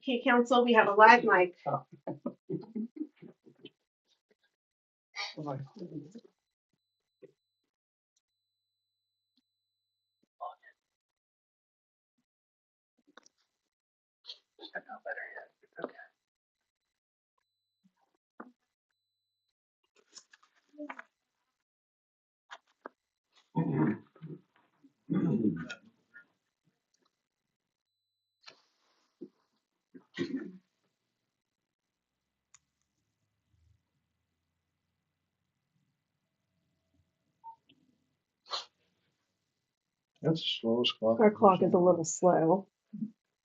Okay, council, we have a live mic. That's the slowest clock. Our clock is a little slow.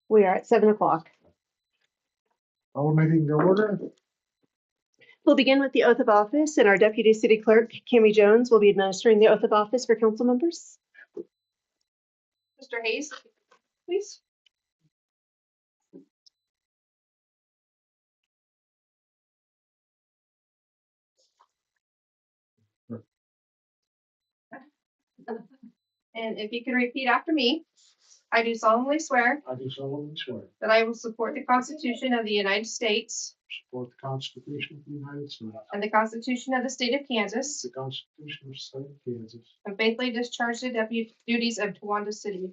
We are at 7 o'clock. All meeting to order. We'll begin with the oath of office, and our Deputy City Clerk, Cammie Jones, will be administering the oath of office for council members. Mr. Hayes, please. And if you can repeat after me, I do solemnly swear I do solemnly swear to that I will support the Constitution of the United States support the Constitution of the United States, and the Constitution of the State of Kansas, the Constitution of the State of Kansas, and faithfully discharge the duties of Towanda City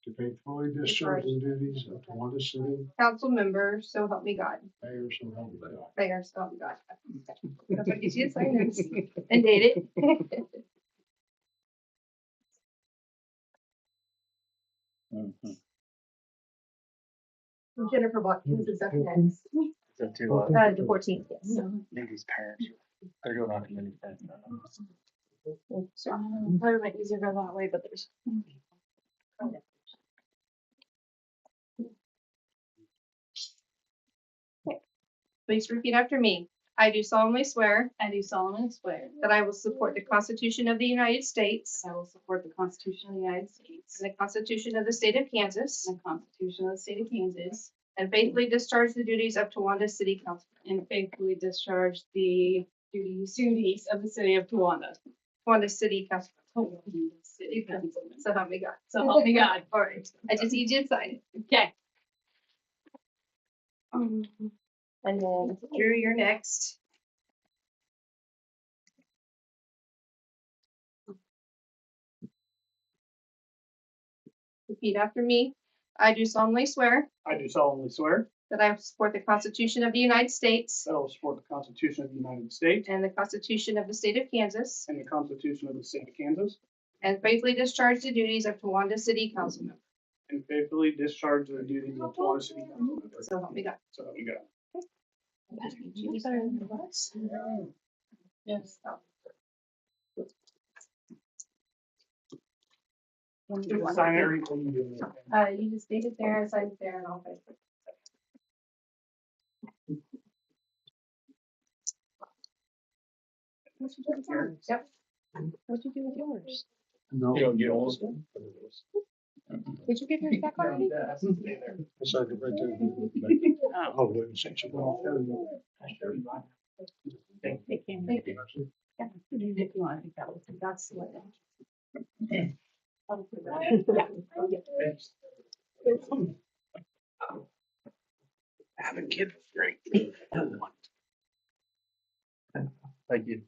to faithfully discharge the duties of Towanda City Council Member, so help me God. Mayor, so help me God. Mayor, so help me God. That's what gets you to sign this and date it. Jennifer Watkins is up next. That too, The 14th, yes. Mindy's parents, they're going on to Mindy's parents. Probably might easier go that way, but there's. Please repeat after me. I do solemnly swear I do solemnly swear that I will support the Constitution of the United States that I will support the Constitution of the United States and the Constitution of the State of Kansas, and the Constitution of the State of Kansas, and faithfully discharge the duties of Towanda City Council. and faithfully discharge the duties of the city of Towanda. Towanda City Council. City Councilman. So help me God. So help me God. All right. I just need you to sign it. Okay. And then Drew, you're next. Repeat after me. I do solemnly swear I do solemnly swear that I will support the Constitution of the United States that I will support the Constitution of the United States and the Constitution of the State of Kansas, and the Constitution of the State of Kansas, and faithfully discharge the duties of Towanda City Council Member. and faithfully discharge the duties of Towanda City Council Member. So help me God. So help me God. Yes. Sign everything. You just date it there, sign it there, and I'll pay. Yep. What'd you do with yours? No. You don't get all of them? Did you get yours back already? It's like right there. Oh, wait a second. They came. Thank you. Yeah, if you want, I think that was, that's the way. Having kids is great. Thank you.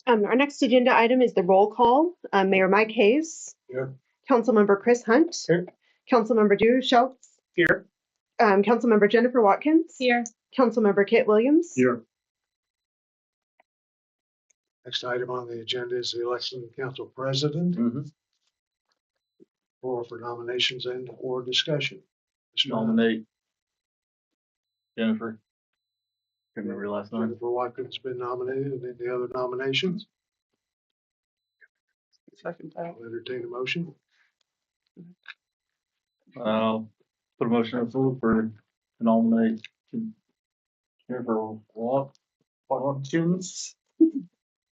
Our next agenda item is the roll call. Mayor Mike Hayes. Here. Councilmember Chris Hunt. Here. Councilmember Drew Schultz. Here. Councilmember Jennifer Watkins. Here. Councilmember Kit Williams. Here. Next item on the agenda is the election of council president. Floor for nominations and or discussion. Mr. Nominate Jennifer. Couldn't remember your last name. Jennifer Watkins has been nominated, and any other nominations? Second I'll entertain a motion. I'll put a motion on the floor for to nominate Jennifer Watkins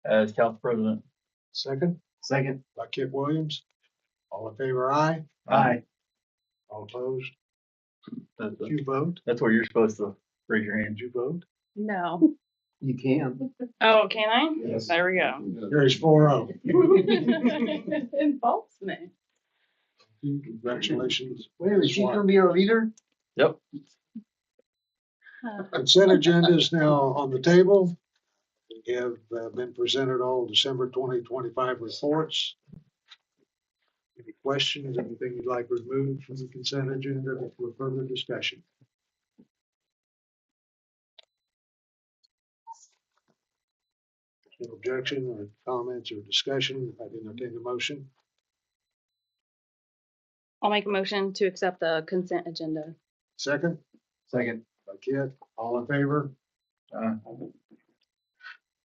as council president. Second, Second. by Kit Williams. All in favor, aye. Aye. All opposed? That's, Did you vote? that's where you're supposed to raise your hand. Did you vote? No. You can. Oh, can I? Yes. There we go. Carries 4-0. Involves me. Congratulations. Wait, is she gonna be our leader? Yep. Consent agenda is now on the table. We have been presented all December 2025 reports. Any questions, anything you'd like removed from the consent agenda for further discussion? No objection or comments or discussion, I'd entertain the motion. I'll make a motion to accept the consent agenda. Second, Second. by Kit, all in favor? Uh, Of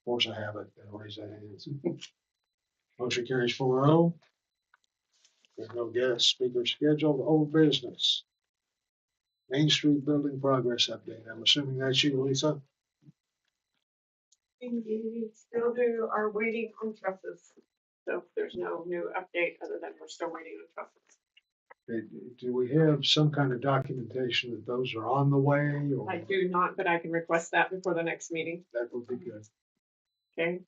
course I have it, I'll raise that hand. Motion carries 4-0. There's no guest speaker scheduled, old business. Main Street Building Progress Update, I'm assuming that's you, Lisa? We still are waiting on trusses. So there's no new update other than we're still waiting on trusses. Do we have some kind of documentation that those are on the way, or? I do not, but I can request that before the next meeting, That would be good, okay?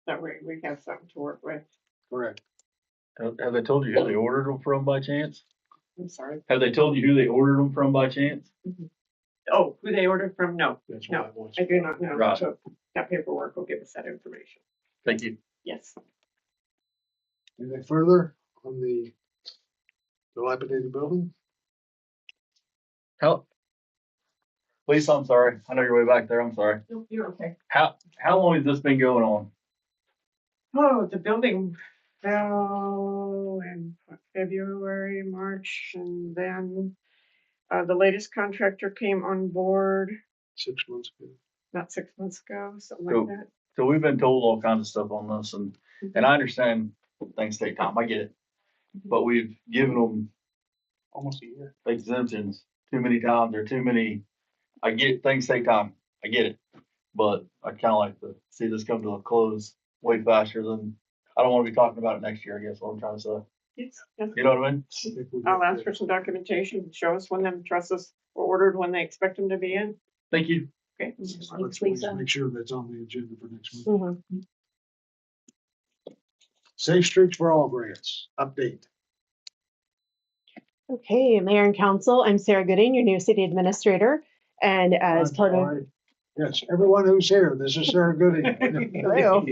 That way we have something to work with. correct. have they told you who they ordered them from by chance? I'm sorry. Have they told you who they ordered them from by chance? Oh, who they ordered from? No, That's No, why I was. I do not know. Right. So that paperwork will give us that information. Thank you. Yes. Anything further on the dilapidated building? How? Lisa, I'm sorry. I know you're way back there. I'm sorry. No, you're okay. How long has this been going on? Oh, the building fell in February, March, and then the latest contractor came on board 6 months ago. about 6 months ago, something Cool. like that. So we've been told all kinds of stuff on this, and I understand things take time. I get it, but we've given them Almost a year. exemptions too many times or too many. I get things take time. I get it, but I kind of like to see this come to a close way faster than. I don't want to be talking about it next year. I guess what I'm trying to say. Yes. You know what I mean? I think we I'll got ask for some documentation, show us when them trusses were ordered, when they expect them to be in. Thank you. Okay. Let's Thanks, please Lisa. make sure that's on the agenda for next month. Mm-hmm. Safe Streets for All grants, update. Okay, Mayor and Council, I'm Sarah Gooding, your new city administrator. And as I'm part of, sorry. Yes, everyone who's here, this is Sarah Gooding. Hello.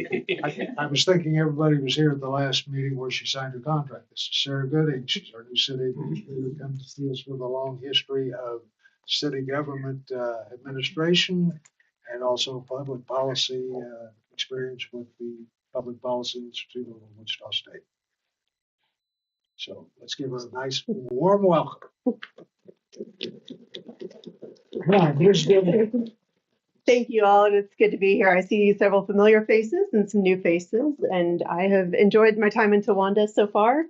I was thinking everybody was here at the last meeting where she signed her contract. This is Sarah Gooding. She's our new city administrator who comes to see us with a long history of city government administration and also public policy experience with the Public Policy Institute of Wichita State. So let's give her a nice warm welcome. Come on, here's good. thank you all, and it's good to be here. I see several familiar faces and some new faces, and I have enjoyed my time in Towanda so far.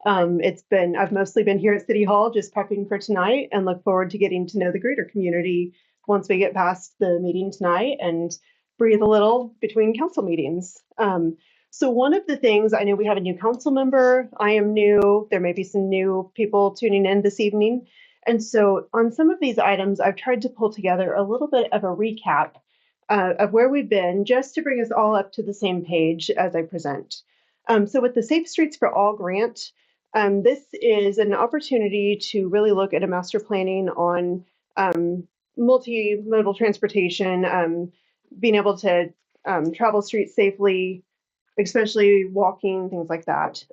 I've mostly been here at City Hall just prepping for tonight and look forward to getting to know the greater community once we get past the meeting tonight and breathe a little between council meetings. So one of the things, I know we have a new council member, I am new, there may be some new people tuning in this evening. And so on some of these items, I've tried to pull together a little bit of a recap of where we've been, just to bring us all up to the same page as I present. So with the Safe Streets for All grant, this is an opportunity to really look at a master planning on multimodal transportation, being able to travel streets safely, especially walking, things like that.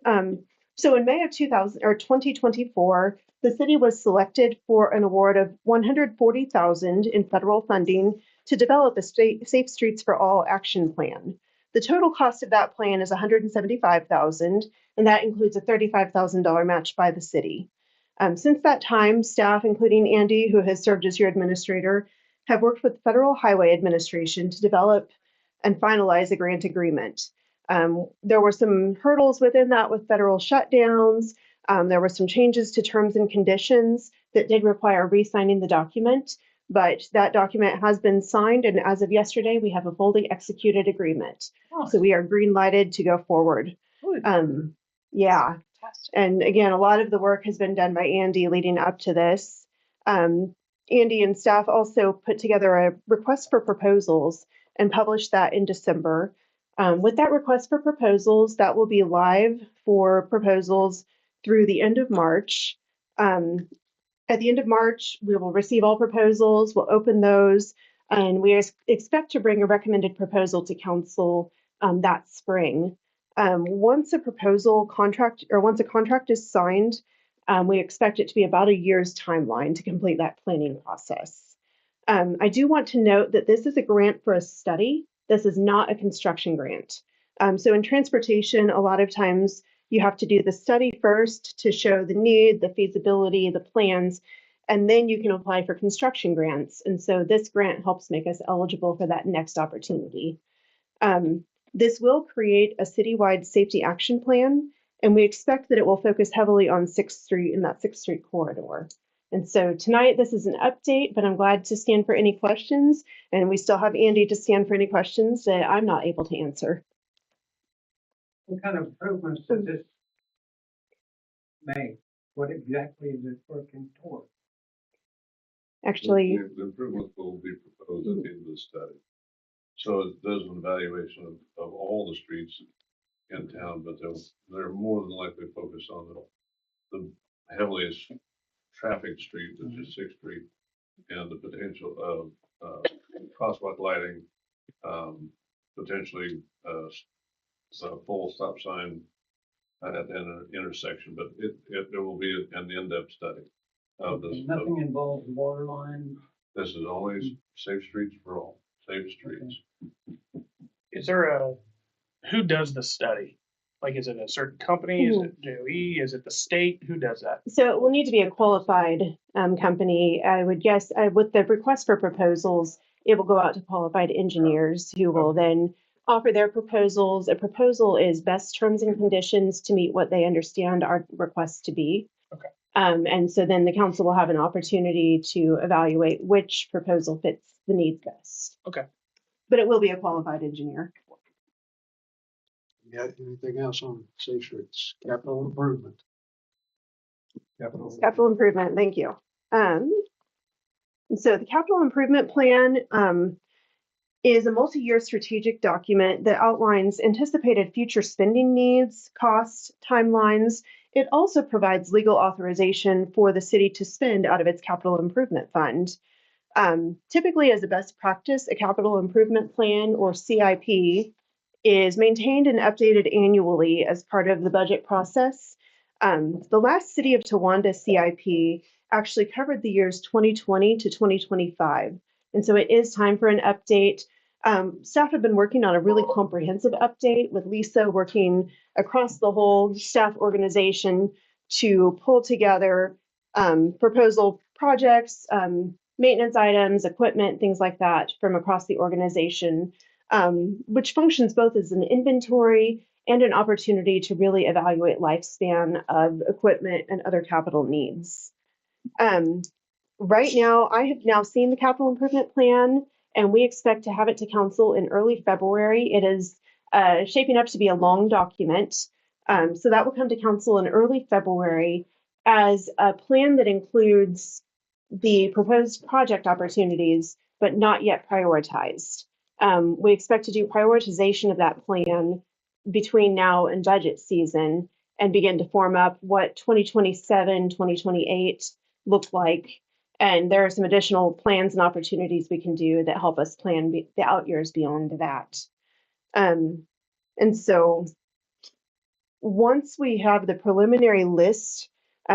So in May of 2024, the city was selected for an award of $140,000 in federal funding to develop a Safe Streets for All action plan. The total cost of that plan is $175,000, and that includes a $35,000 match by the city. Since that time, staff, including Andy, who has served as your administrator, have worked with the Federal Highway Administration to develop and finalize a grant agreement. There were some hurdles within that with federal shutdowns. There were some changes to terms and conditions that did require re-signing the document, but that document has been signed, and as of yesterday, we have a fully executed agreement. So we are green lighted to go forward. Yeah. And again, a lot of the work has been done by Andy leading up to this. Andy and staff also put together a request for proposals and published that in December. With that request for proposals, that will be live for proposals through the end of March. At the end of March, we will receive all proposals, we'll open those, and we expect to bring a recommended proposal to council that spring. Once a contract is signed, we expect it to be about a year's timeline to complete that planning process. I do want to note that this is a grant for a study. This is not a construction grant. So in transportation, a lot of times you have to do the study first to show the need, the feasibility, the plans, and then you can apply for construction grants. And so this grant helps make us eligible for that next opportunity. This will create a citywide safety action plan, and we expect that it will focus heavily on 6th Street and that 6th Street corridor. And so tonight, this is an update, but I'm glad to stand for any questions. And we still have Andy to stand for any questions that I'm not able to answer. What kind of improvements does this make? What exactly is it working toward? Actually, The improvements will be proposed at the end of the study. So it does an evaluation of all the streets in town, but they're more than likely focused on the heaviest traffic street, which is 6th Street, and the potential of crosswalk lighting, potentially a full stop sign at the intersection, but it will be an in-depth study of this. Nothing involves water line. This is always safe streets for all, safe streets. Is there who does the study? Like, is it a certain company? Is it JOE? Is it the state? Who does that? so it will need to be a qualified company. I would guess with the request for proposals, it will go out to qualified engineers who will then offer their proposals. A proposal is best terms and conditions to meet what they understand our request to be. Okay. And so then the council will have an opportunity to evaluate which proposal fits the needs best. Okay. But it will be a qualified engineer. You got anything else on safe streets? Capital improvement. Capital improvement, thank you. So the capital improvement plan is a multi-year strategic document that outlines anticipated future spending needs, costs, timelines. It also provides legal authorization for the city to spend out of its capital improvement fund. Typically, as a best practice, a capital improvement plan or CIP is maintained and updated annually as part of the budget process. The last City of Towanda CIP actually covered the years 2020 to 2025. And so it is time for an update. Staff have been working on a really comprehensive update with Lisa working across the whole staff organization to pull together proposal projects, maintenance items, equipment, things like that from across the organization, which functions both as an inventory and an opportunity to really evaluate lifespan of equipment and other capital needs. Right now, I have now seen the capital improvement plan, and we expect to have it to council in early February. It is shaping up to be a long document. So that will come to council in early February as a plan that includes the proposed project opportunities, but not yet prioritized. We expect to do prioritization of that plan between now and budget season and begin to form up what 2027, 2028 look like. And there are some additional plans and opportunities we can do that help us plan the out years beyond that. And so once we have the preliminary list,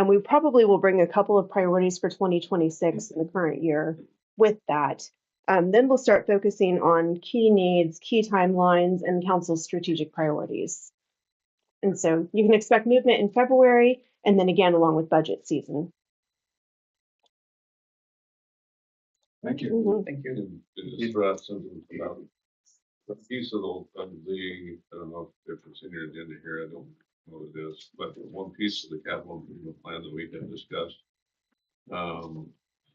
we probably will bring a couple of priorities for 2026 in the current year with that. Then we'll start focusing on key needs, key timelines, and council's strategic priorities. And so you can expect movement in February and then again along with budget season. Thank you. Mhm. Thank you. And just throw out something about a piece of the, I don't know if it's in your agenda here, I don't know what it is, but one piece of the capital improvement plan that we have discussed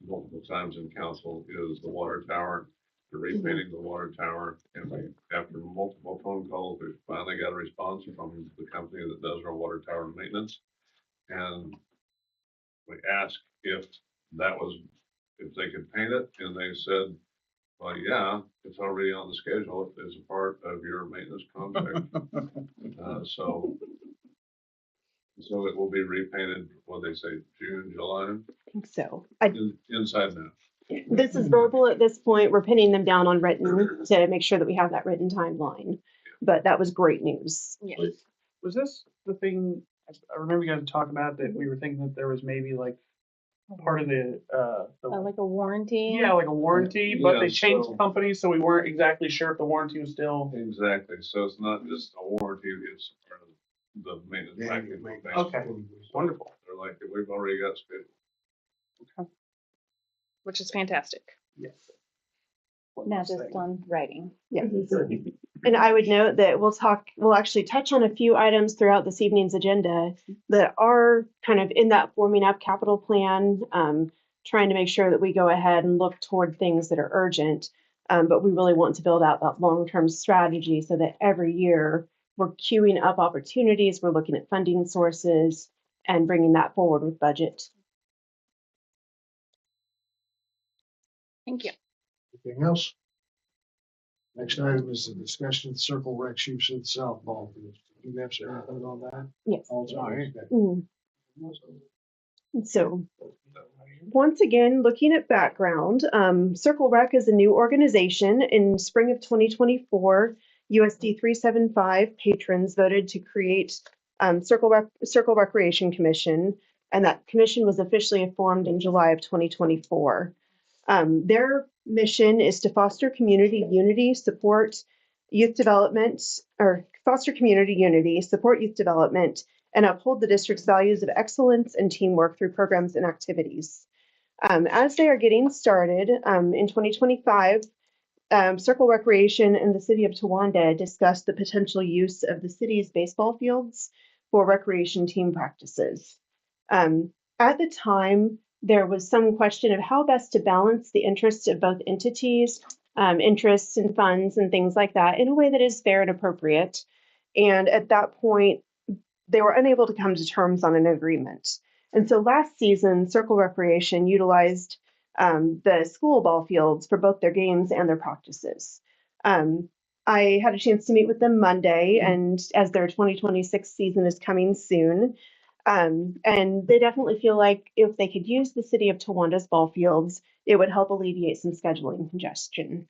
multiple times in council is the water tower, the repainting the water tower. And we, after multiple phone calls, we finally got a response from the company that does our water tower maintenance. And we asked if that was if they could paint it, and they said, well, yeah, it's already on the schedule as a part of your maintenance contract. So it will be repainted, what they say, June, July, I think so. inside and out. This is verbal at this point. We're pinning them down on written to make sure that we have that written timeline. But that was great news. Yes. Was this the thing, I remember you guys talking about that we were thinking that there was maybe like part of the Like a warranty? yeah, like a warranty, but they Yeah, changed so- companies, so we weren't exactly sure if the warranty was still. Exactly, so it's not just a warranty, it's part of the maintenance Yeah, package. you make- Okay. Wonderful. They're like, we've already got scheduled. Which is fantastic. Yes. Now just on writing. Yes. And I would note that we'll actually touch on a few items throughout this evening's agenda that are kind of in that forming up capital plan, trying to make sure that we go ahead and look toward things that are urgent. But we really want to build out that long-term strategy so that every year we're queuing up opportunities, we're looking at funding sources and bringing that forward with budget. Thank you. Anything else? Next item is the discussion of the Circle Rec Chiefs of the softball field. Do you have some input on that? Yes. Also, Mhm. So once again, looking at background, Circle Rec is a new organization. In spring of 2024, USD 375 patrons voted to create Circle Recreation Commission, and that commission was officially formed in July of 2024. Their mission is to foster community unity, support youth development, or foster community unity, support youth development, and uphold the district's values of excellence and teamwork through programs and activities. As they are getting started in 2025, Circle Recreation and the city of Towanda discussed the potential use of the city's baseball fields for recreation team practices. At the time, there was some question of how best to balance the interests of both entities, interests and funds and things like that in a way that is fair and appropriate. And at that point, they were unable to come to terms on an agreement. And so last season, Circle Recreation utilized the school ball fields for both their games and their practices. I had a chance to meet with them Monday, and as their 2026 season is coming soon, and they definitely feel like if they could use the city of Towanda's ball fields, it would help alleviate some scheduling congestion.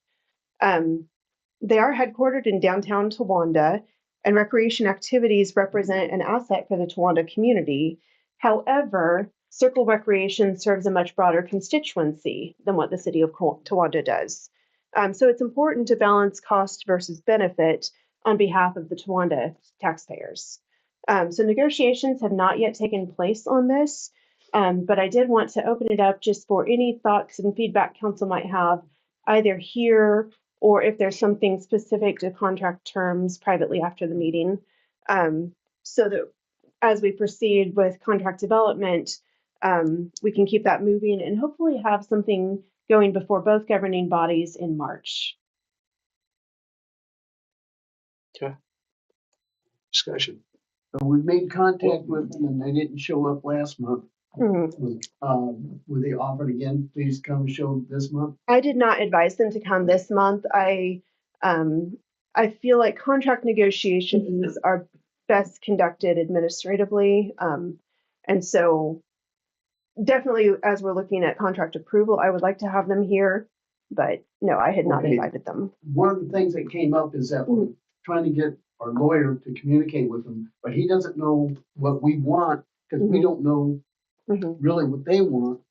They are headquartered in downtown Towanda, and recreation activities represent an asset for the Towanda community. However, Circle Recreation serves a much broader constituency than what the city of Towanda does. So it's important to balance cost versus benefit on behalf of the Towanda taxpayers. So negotiations have not yet taken place on this, but I did want to open it up just for any thoughts and feedback council might have, either here or if there's something specific to contract terms privately after the meeting, so that as we proceed with contract development, we can keep that moving and hopefully have something going before both governing bodies in March. discussion. So we made contact with them and they didn't show up last month. Mhm. Were they offered again, please come show this month? I did not advise them to come this month. I feel like contract negotiations are best conducted administratively. And so definitely as we're looking at contract approval, I would like to have them here, but no, I had not Okay. invited them. One of the things that came up is that we're trying to get our lawyer to communicate with them, but he doesn't know what we want, because we Mhm. don't know Mhm. really what they want.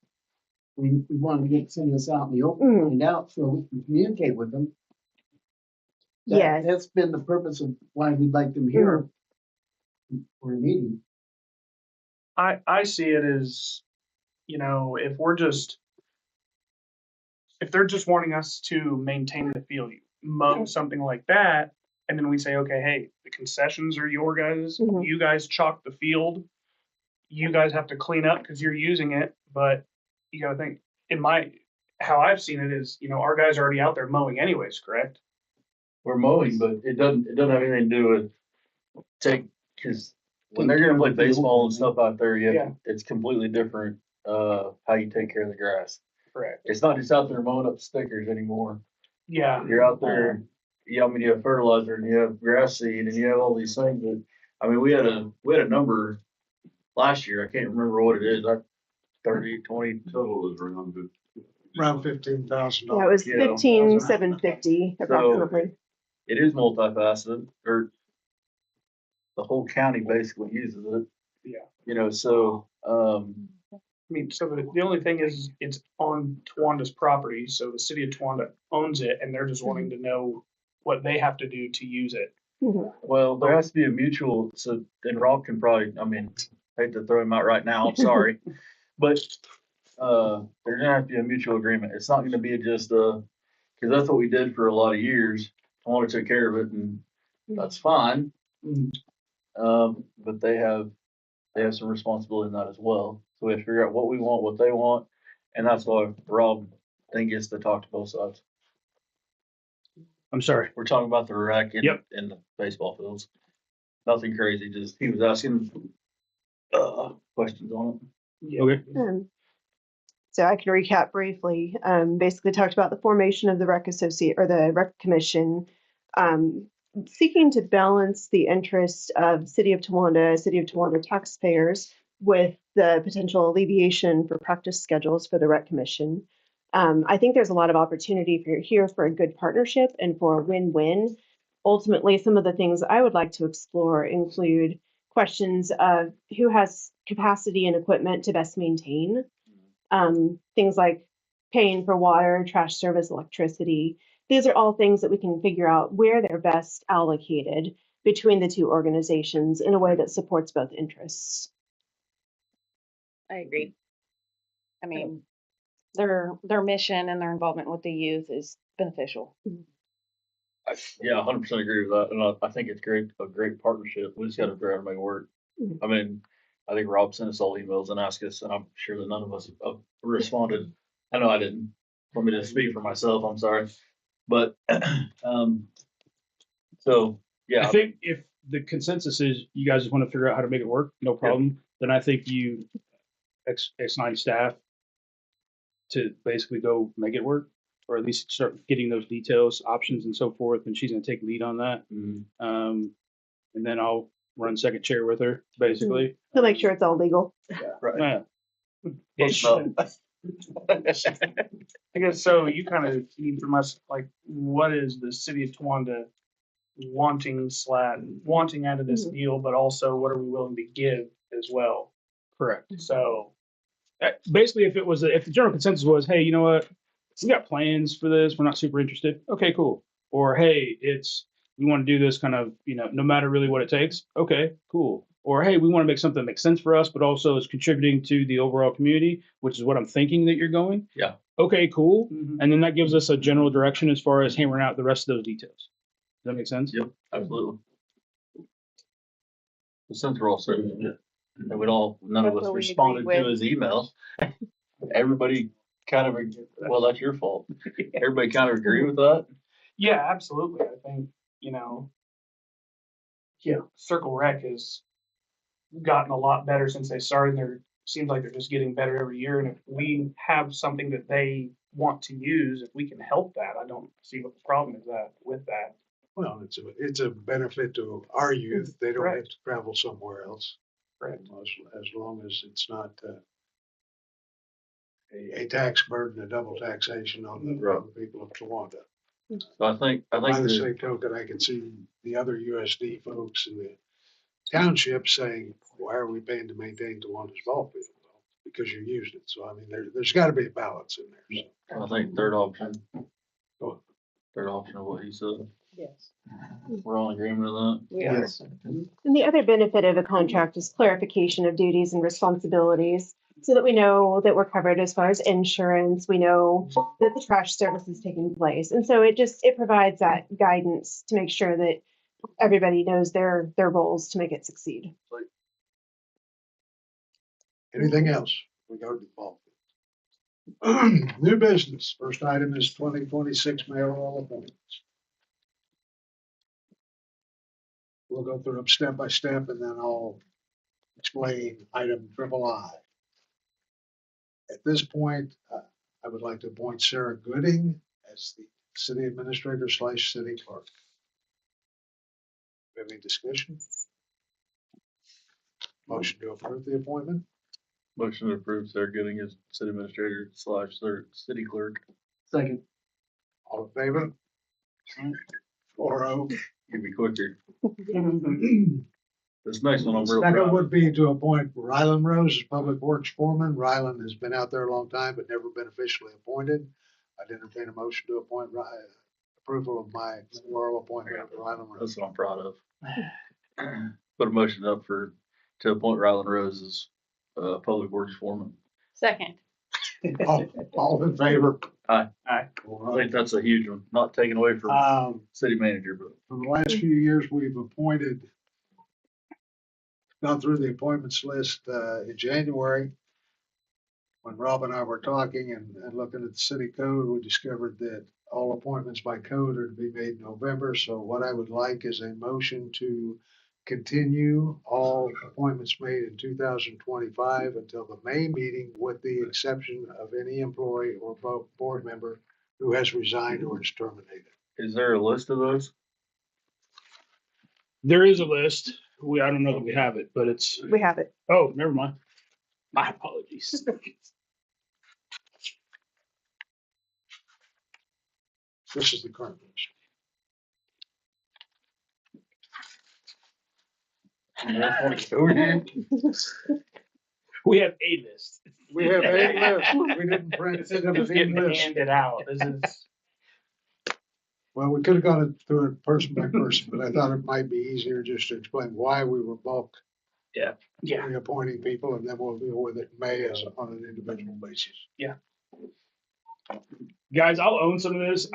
We want to send this out in the open, Mhm. find out, so we can communicate with them. Yes. That's been the purpose of why we'd like them here for a meeting. I see it as, if they're just wanting us to maintain the field, mow something like that, and then we say, okay, hey, the concessions are your guys, Mhm. you guys chalk the field, you guys have to clean up because you're using it, but you gotta think, how I've seen it is, our guys are already out there mowing anyways, correct? We're mowing, but it doesn't have anything to do with because when they're gonna play baseball and stuff out there, Yeah. it's completely different, how you take care of the grass. Correct. It's not just out there mowing up stickers anymore. Yeah. You're out there, I mean, you have fertilizer and you have grass seed and you have all these things, but, I mean, we had a number last year, I can't remember what it is, like 30, 20. Total is around Around $15,000. Yeah, it was Yeah. 15,750 approximately. It is multifaceted, or the whole county basically uses it. Yeah. You know, so, I mean, so the only thing is it's on Tawanda's property, so the city of Tawanda owns it and they're just wanting to know what they have to do to use it. Mhm. well, there has to be a mutual, so, and Rob can probably, I mean, hate to throw him out right now, I'm sorry. But, there's gonna have to be a mutual agreement. It's not gonna be just, cause that's what we did for a lot of years. Tawana took care of it and that's fine. But they have some responsibility in that as well. So we have to figure out what we want, what they want, and that's why Rob then gets to talk to both sides. I'm sorry. We're talking about the rec and, Yep. and the baseball fields. Nothing crazy, just he was asking, questions on it. Okay. So I can recap briefly. Basically talked about the formation of the rec associate or the rec commission, seeking to balance the interests of City of Tawanda taxpayers with the potential alleviation for practice schedules for the rec commission. I think there's a lot of opportunity here for a good partnership and for a win-win. Ultimately, some of the things I would like to explore include questions of who has capacity and equipment to best maintain. Things like paying for water, trash service, electricity. These are all things that we can figure out where they're best allocated between the two organizations in a way that supports both interests. I agree. I mean, their mission and their involvement with the youth is beneficial. Yeah, 100% agree with that, and I think it's a great partnership. We just got to figure out how to make it work. Mhm. I mean, I think Rob sent us all emails and asked us, and I'm sure that none of us responded. I know I didn't. Want me to speak for myself? I'm sorry, but so yeah, I think if the consensus is you guys just want to figure out how to make it work, no problem. Then I think you X9 staff to basically go make it work, or at least start getting those details, options, and so forth. And she's going to take lead on that. And then I'll run second chair with her, basically. To make sure it's all legal. right. Yeah. Ish. I guess so. You kind of need from us, like, what is the city of Tawanda wanting out of this deal, but also what are we willing to give as well? Correct. So Basically, if the general consensus was, hey, you know what, we got plans for this, we're not super interested. Okay, cool. Or hey, we want to do this kind of, no matter really what it takes. Okay, cool. Or hey, we want to make something that makes sense for us, but also is contributing to the overall community, which is what I'm thinking that you're going. Yeah. Okay, cool. Mhm. And then that gives us a general direction as far as hammering out the rest of those details. Does that make sense? Yep, absolutely. But since we're all sitting in it, and none of That's us what we responded agreed to with. his email. Everybody kind of, well, that's your fault. Everybody kind of agree with that. yeah, absolutely. I think, Circle Rec has gotten a lot better since they started. Seems like they're just getting better every year. And if we have something that they want to use, if we can help that, I don't see what the problem is with that. Well, it's a benefit to our youth. They don't have Correct. to travel somewhere else. Correct. As long as it's not a tax burden, a double taxation on the people of Tawanda. So I think By the that- same token, I can see the other USD folks in the township saying, why are we paying to maintain Tawanda's ball field? Well, because you used it. So, I mean, there's got to be a balance in there. So. I think third option of what he said. Yes. We're all in agreement with that. We are. Yes. And the other benefit of a contract is clarification of duties and responsibilities so that we know that we're covered as far as insurance. We know that the trash service is taking place. And so it provides that guidance to make sure that everybody knows their roles to make it succeed. Anything else? We go to the ball field. New business. First item is 2026 mayoral appointments. We'll go through them step by step and then I'll explain item III. At this point, I would like to appoint Sarah Gooding as the city administrator / city clerk. Have any discussion? Motion to approve the appointment? Motion to approve Sarah Gooding as city administrator / city clerk. Second. All in favor? 4-0. Give me quicker. This next one I'm real Second proud of. would be to appoint Rylan Rose as Public Works Foreman. Rylan has been out there a long time, but never been officially appointed. I'd entertain a motion to appoint approval of my mayoral appointment of Rylan Rose. That's what I'm proud of. Put a motion up to appoint Ryland Rose as public works foreman. Second. All in favor? Aye. Aye. All I think right. that's a huge one. Not taken away from city manager, but For the last few years, we've appointed, gone through the appointments list in January. When Rob and I were talking and looking at the city code, we discovered that all appointments by code are to be made in November. So what I would like is a motion to continue all appointments made in 2025 until the May meeting, with the exception of any employee or board member who has resigned or is terminated. is there a list of those? There is a list. I don't know that we have it, but it's, We have it. oh, never mind. My apologies. This is the current list. That's one to go again. We have a list. We have a list. We didn't print it. It was It's in getting list. handed out. This is, Well, we could have gone through it person by person, but I thought it might be easier just to explain why we were bulk yeah, reappointing people, and then we'll deal with it in May as on an individual basis. Guys, I'll own some of this.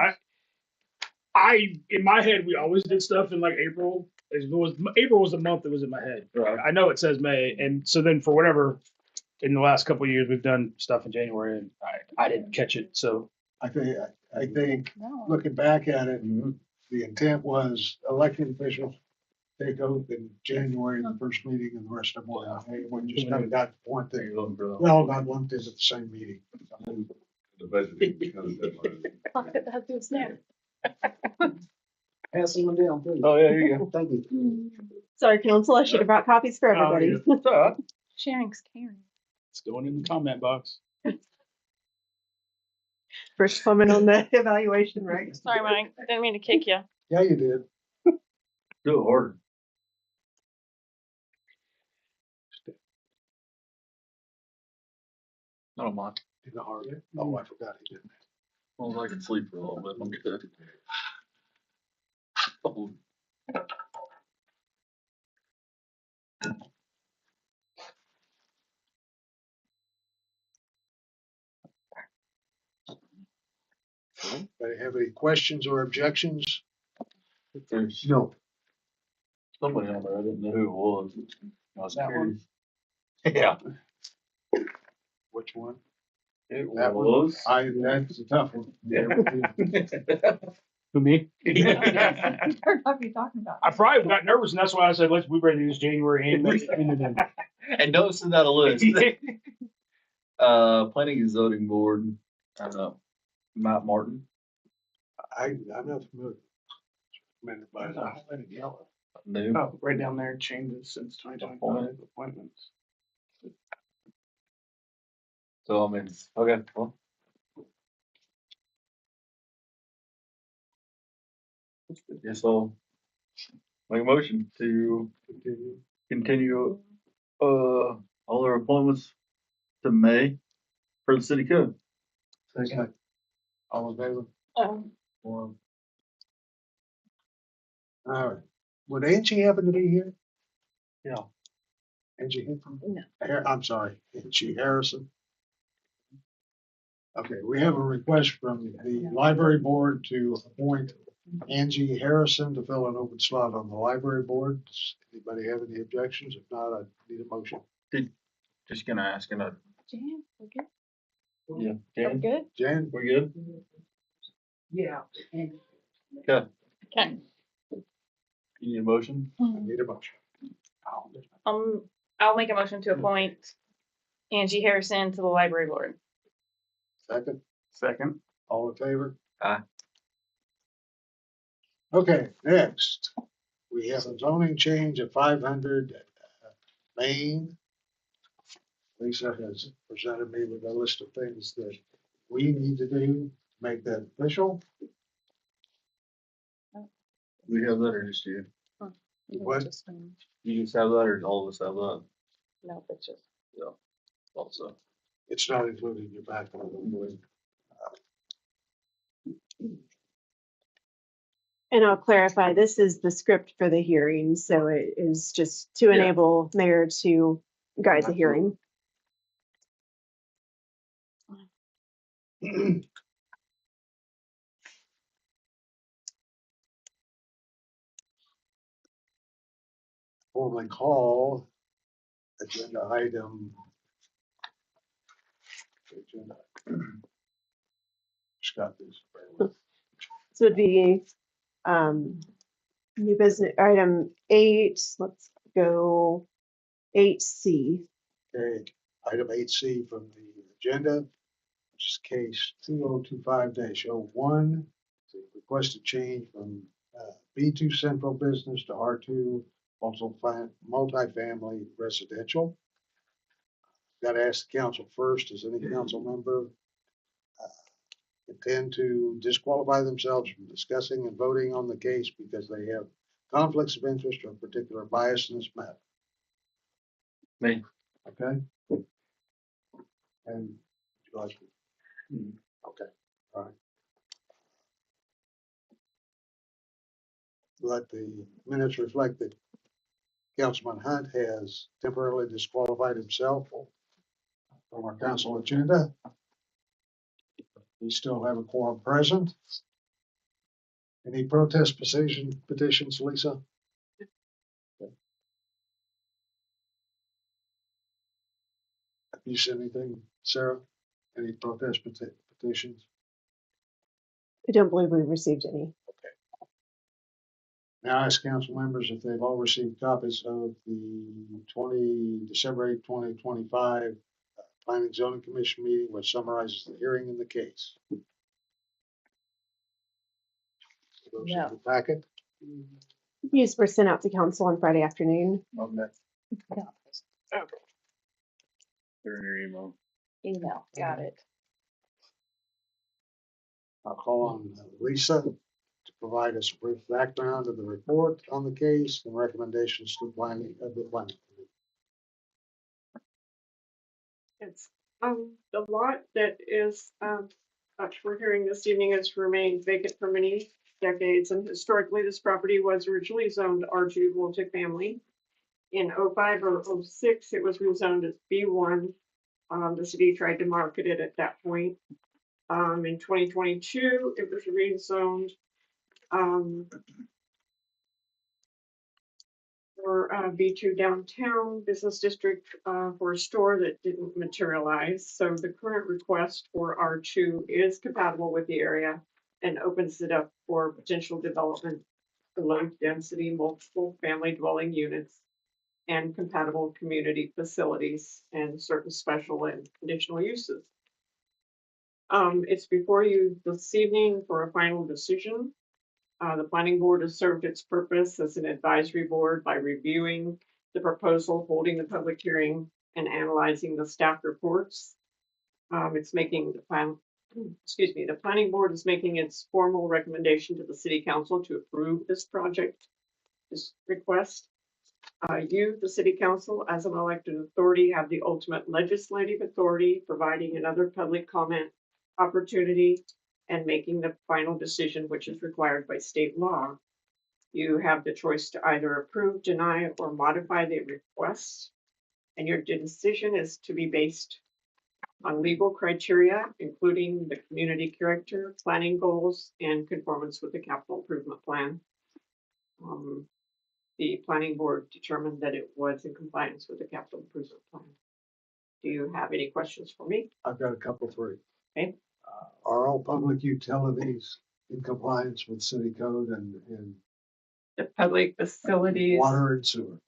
I in my head, we always did stuff in like April. April was the month that was in my head. Right. I know it says May, and so then for whatever, in the last couple of years, we've done stuff in January, and I didn't catch it. So I think No. looking back at it, Mhm. the intent was elected officials take oath in January, the first meeting, and the rest of them were in May. We just kind of got to the point There that you go, bro. we all got lumped into the same meeting. The budget kind of deadline. That's good snap. Pass them down, please. Oh, yeah, here you go. Thank you. Sorry, council. I should have brought copies for Oh, everybody. It's all right. Sharing's caring. it's going in the comment box. First comment on the evaluation, right? Sorry, Mike. Didn't mean to kick you. Yeah, you did. Do it harder. I don't mind. In the heart. Oh, I forgot he did. As long as I can sleep for a little bit, I'm good. Oh, Anybody have any questions or objections? there's No. somebody on there, I didn't know who it was. I was That curious. Yeah, Which one? it That one? was. That's a tough one. Who, me? Heard what you're talking about. I probably got nervous, and that's why I said, we better do this January and May. And don't send out a list. Planning and zoning board, I don't know, Matt Martin. I'm not familiar. Recommended by the- New. oh, right down there, changes since 2025 appointments. So, I mean, okay, well. Guess I'll make a motion to continue, all their appointments to May for the city code. Second. All in favor? Or All right. Would Angie happen to be here? Yeah. Angie Hinton? No. I'm sorry, Angie Harrison. Okay, we have a request from the library board to appoint Angie Harrison to fill an open slot on the library board. Does anybody have any objections? If not, I need a motion. just gonna ask, Jan, we're good. yeah, We're Jan, good. Jan? we good? Yeah. Okay, Okay. you need a motion? I need a motion. I'll make a motion to appoint Angie Harrison to the library board. Second, Second. All in favor? Aye. Okay, next, we have a zoning change of 500 Main. Lisa has presented me with a list of things that we need to do to make that official. We have that or just you? What? You just have that or all of us have that? No, it's just. Yeah. Also. It's not included in your back. And I'll clarify, this is the script for the hearing, so it is just to Yeah. enable mayor to guide the hearing. Formally call agenda item. Agenda. Just got this. So it'd be, new business, item 8, let's go 8C. Okay, item 8C from the agenda, which is case 2025-01. It's a requested change from B2 central business to R2 multifamily residential. Got to ask the council first, does any council member intend to disqualify themselves from discussing and voting on the case because they have conflicts of interest or particular bias in this matter? Me. Okay. And would you like to? Okay, all right. Let the minutes reflect that Councilman Hunt has temporarily disqualified himself from our council agenda. We still have a quorum present. Any protest petitions, Lisa? Okay. Have you seen anything, Sarah? Any protest petitions? I don't believe we've received any. Now I ask council members if they've all received copies of the December 8th, 2025 Planning and Zoning Commission meeting, which summarizes the hearing in the case. Those in the packet. These were sent out to council on Friday afternoon. Okay. Yeah. They're in your email. Email, got it. I'll call on Lisa to provide us a brief background of the report on the case and recommendations to the planning. It's, the lot that is, we're hearing this evening has remained vacant for many decades, and historically, this property was originally zoned R2 multifamily. In 05 or 06, it was rezoned as B1. The city tried to market it at that point. In 2022, it was rezoned, for B2 downtown business district for a store that didn't materialize. So the current request for R2 is compatible with the area and opens it up for potential development for low density, multiple family dwelling units and compatible community facilities and certain special and conditional uses. It's before you this evening for a final decision. The planning board has served its purpose as an advisory board by reviewing the proposal, holding the public hearing, and analyzing the staff reports. It's making the the planning board is making its formal recommendation to the city council to approve this project, this request. You, the city council, as an elected authority, have the ultimate legislative authority, providing another public comment opportunity and making the final decision, which is required by state law. You have the choice to either approve, deny, or modify the request, and your decision is to be based on legal criteria, including the community character, planning goals, and conformance with the capital improvement plan. The planning board determined that it was in compliance with the capital improvement plan. Do you have any questions for me? I've got a couple for you. Okay. Are all public utilities in compliance with city code and The public facilities. water and sewer?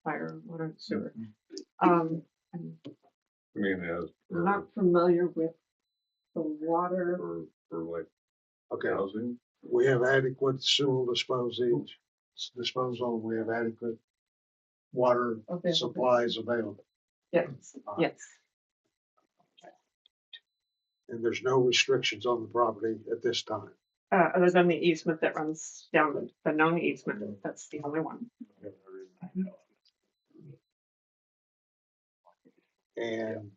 Fire, water, and sewer. I'm I mean, as not familiar with The water, for like Okay, housing. we have adequate sewer disposal, we have adequate water Available. supplies available. yes, yes. And there's no restrictions on the property at this time. Other than the easement that runs down the known easement, that's the only one. And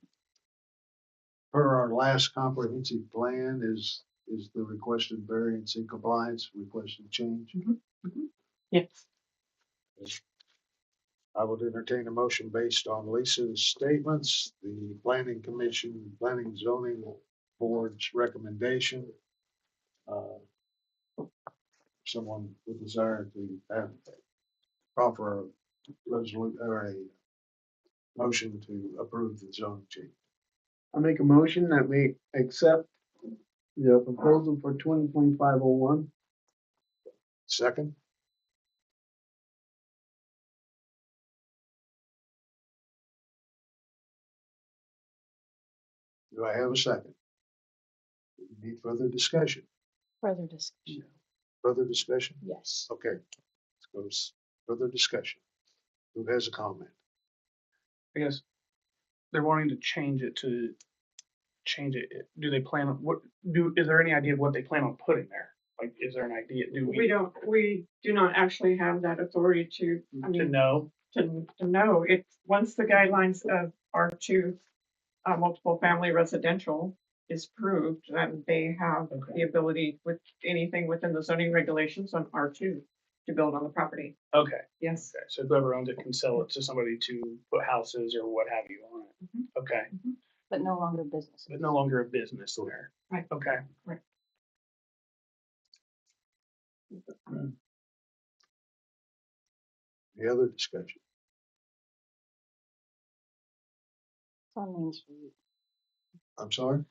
per our last comprehensive plan is the requested variance in compliance, requested change. Yes. I would entertain a motion based on Lisa's statements, the planning commission, planning and zoning board's recommendation. Someone would desire to have proper resolution or a motion to approve the zoning change. I make a motion that we accept the proposal for 2025-01. Second, do I have a second? Need further discussion? Further discussion. Further discussion? Yes. Okay, let's go to further discussion. Who has a comment? I guess they're wanting to change it. Do they plan on is there any idea of what they plan on putting there? Like, is there an idea? We do not actually have that authority to, I To mean, know? to know. It's, once the guidelines of R2, multiple family residential is proved, then they have Okay. the ability with anything within the zoning regulations on R2 to build on the property. Okay. Yes. Okay. So whoever owns it can sell it to somebody to put houses or what have you on it. Mhm. Okay. But no longer business. But no longer a business there. Right. Okay. Any other discussion? It's on Main Street. I'm sorry?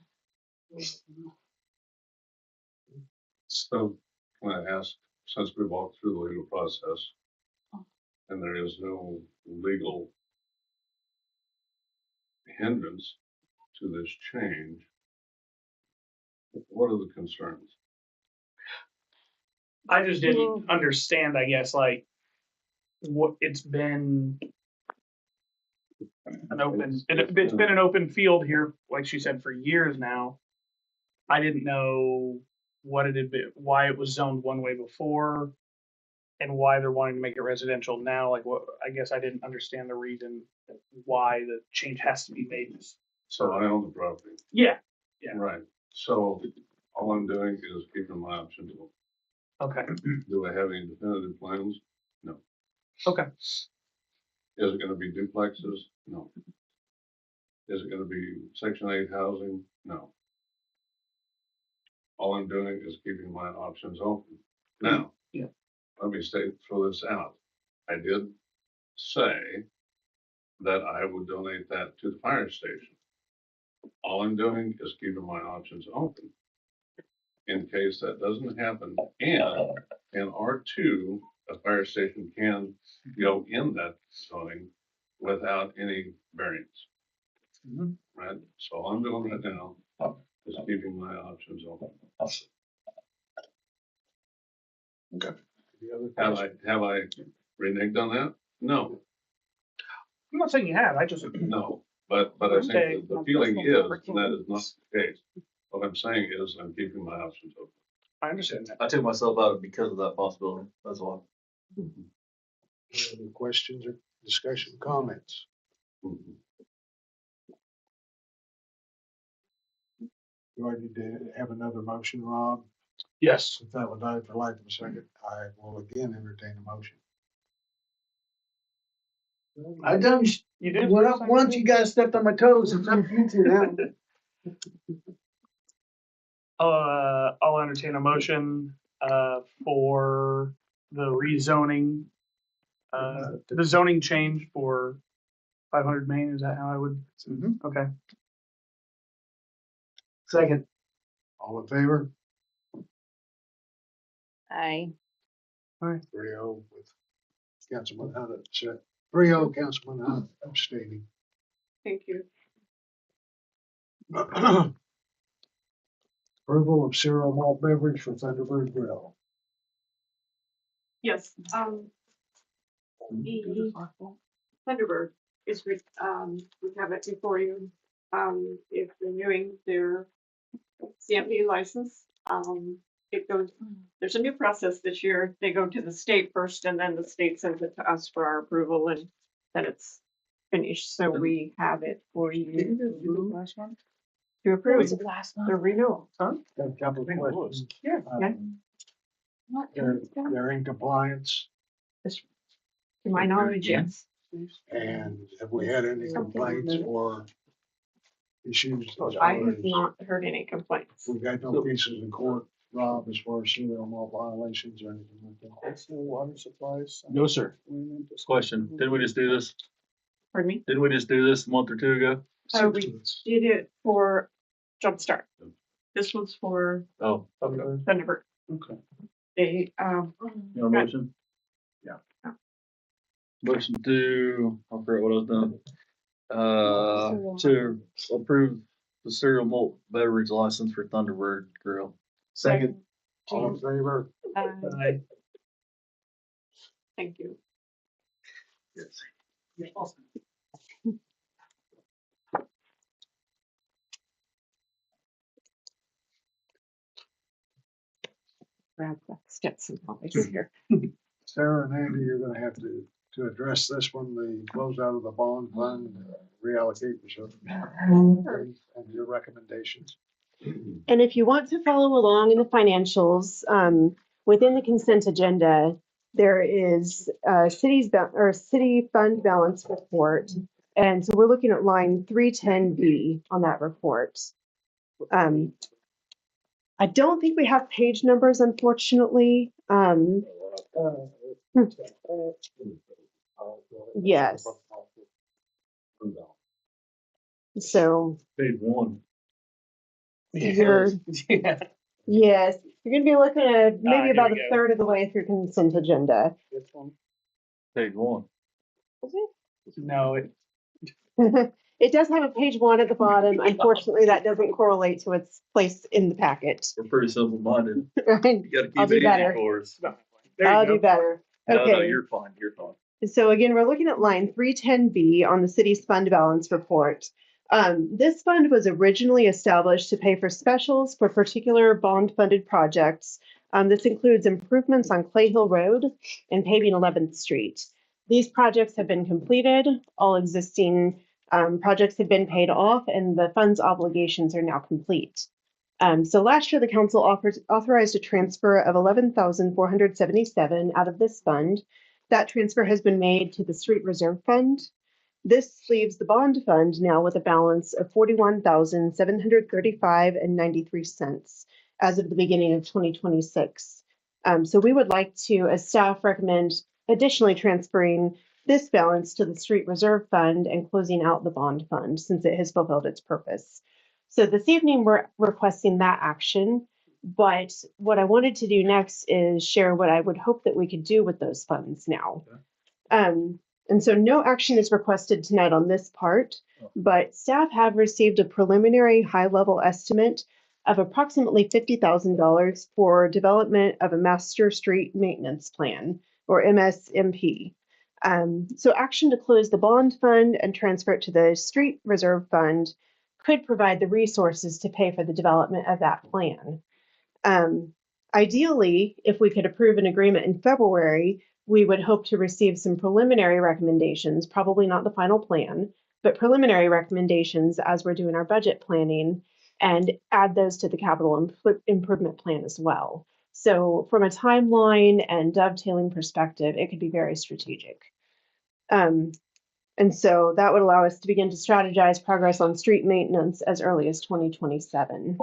So can I ask, since we walked through the legal process and there is no legal hindrance to this change, what are the concerns? I just didn't understand, I guess, like what it's been it's been an open field here, like she said, for years now. I didn't know what it had been, why it was zoned one way before and why they're wanting to make it residential now. Like what, I guess I didn't understand the reason why the change has to be made. So I own the property. Yeah. Yeah. Right. So all I'm doing is keeping my options open. Okay. Do I have any definitive plans? No. Okay. Is it gonna be duplexes? No. Is it gonna be Section 8 housing? No. All I'm doing is keeping my options open. Now, Yeah. let me throw this out. I did say that I would donate that to the fire station. All I'm doing is keeping my options open in case that doesn't happen. And in R2, a fire station can go in that zoning without any variance. Right? So all I'm doing right now is keeping my options open. Okay. Any other Have questions? I reneged on that? No, I'm not saying you have, I just, no. But I think Okay. that the feeling is that is not the case. What I'm saying is I'm keeping my options open. I understand that. I took myself out of it because of that possibility. That's why. Any other questions or discussion, comments? Do I need to have another motion, Rob? Yes. If that would die for lack of a second, I will again entertain a motion. I done, You did? once you guys stepped on my toes, it's up to you two now. I'll entertain a motion, for the rezoning, the zoning change for 500 Main. Is that how I would? Okay. Second. All in favor? I 3-0 with Councilman Hunt, 3-0 Councilman Hunt abstaining. Thank you. Approval of cereal malt beverage for Thunderbird Grill. Yes, the Thunderbird is, we have it before you, is renewing their CMP license. It goes, there's a new process this year. They go to the state first and then the state sends it to us for our approval and then it's finished. So we have it for you Last month? to approve Last the renewal. Got a couple of questions. Yeah. They're in compliance, To my knowledge, yes. and have we had any complaints or issues? I have not heard any complaints. We've had no cases in court, Rob, as far as cereal malt violations or anything like that. Water supplies. No, sir. Question, did we just do this? Pardon me? Didn't we just do this a month or two ago? So we did it for Jumpstart. This was for Oh, Thunderbird. Okay. They, you want a motion? Yeah. Motion to, I forgot what I was doing. To approve the cereal malt beverage license for Thunderbird Grill. Second. All in favor? Thank you. Yes. Brad Stetson is here. Sarah and Andy, you're gonna have to address this one, the close out of the bond fund, reallocate reserve. And your recommendations. And if you want to follow along in the financials, within the consent agenda, there is city fund balance report. And so we're looking at line 310B on that report. I don't think we have page numbers, unfortunately. Yes. So Page one. you're, Yeah. yes, you're gonna be looking at maybe here about we a go. third of the way through consent agenda. This one? Page one. No, it, It does have a page 1 at the bottom. Unfortunately, that doesn't correlate to its place in the packet. We're pretty simple minded. Right? You gotta I'll keep do it easy better. for us. there I'll you do go. better. No, Okay. you're fine, you're fine. So again, we're looking at line 310B on the city's fund balance report. This fund was originally established to pay for specials for particular bond-funded projects. This includes improvements on Clay Hill Road and paving 11th Street. These projects have been completed. All existing projects have been paid off, and the fund's obligations are now complete. So last year, the council authorized a transfer of $11,477 out of this fund. That transfer has been made to the Street Reserve Fund. This leaves the bond fund now with a balance of $41,735.93 as of the beginning of 2026. So we would like to, as staff, recommend additionally transferring this balance to the Street Reserve Fund and closing out the bond fund since it has fulfilled its purpose. So this evening, we're requesting that action. But what I wanted to do next is share what I would hope that we could do with those funds now. And so no action is requested tonight on this part, but staff have received a preliminary high-level estimate of approximately $50,000 for development of a master street maintenance plan, or MSMP. So action to close the bond fund and transfer it to the Street Reserve Fund could provide the resources to pay for the development of that plan. Ideally, if we could approve an agreement in February, we would hope to receive some preliminary recommendations, probably not the final plan, but preliminary recommendations as we're doing our budget planning and add those to the capital improvement plan as well. So from a timeline and dovetailing perspective, it could be very strategic. And so that would allow us to begin to strategize progress on street maintenance as early as 2027.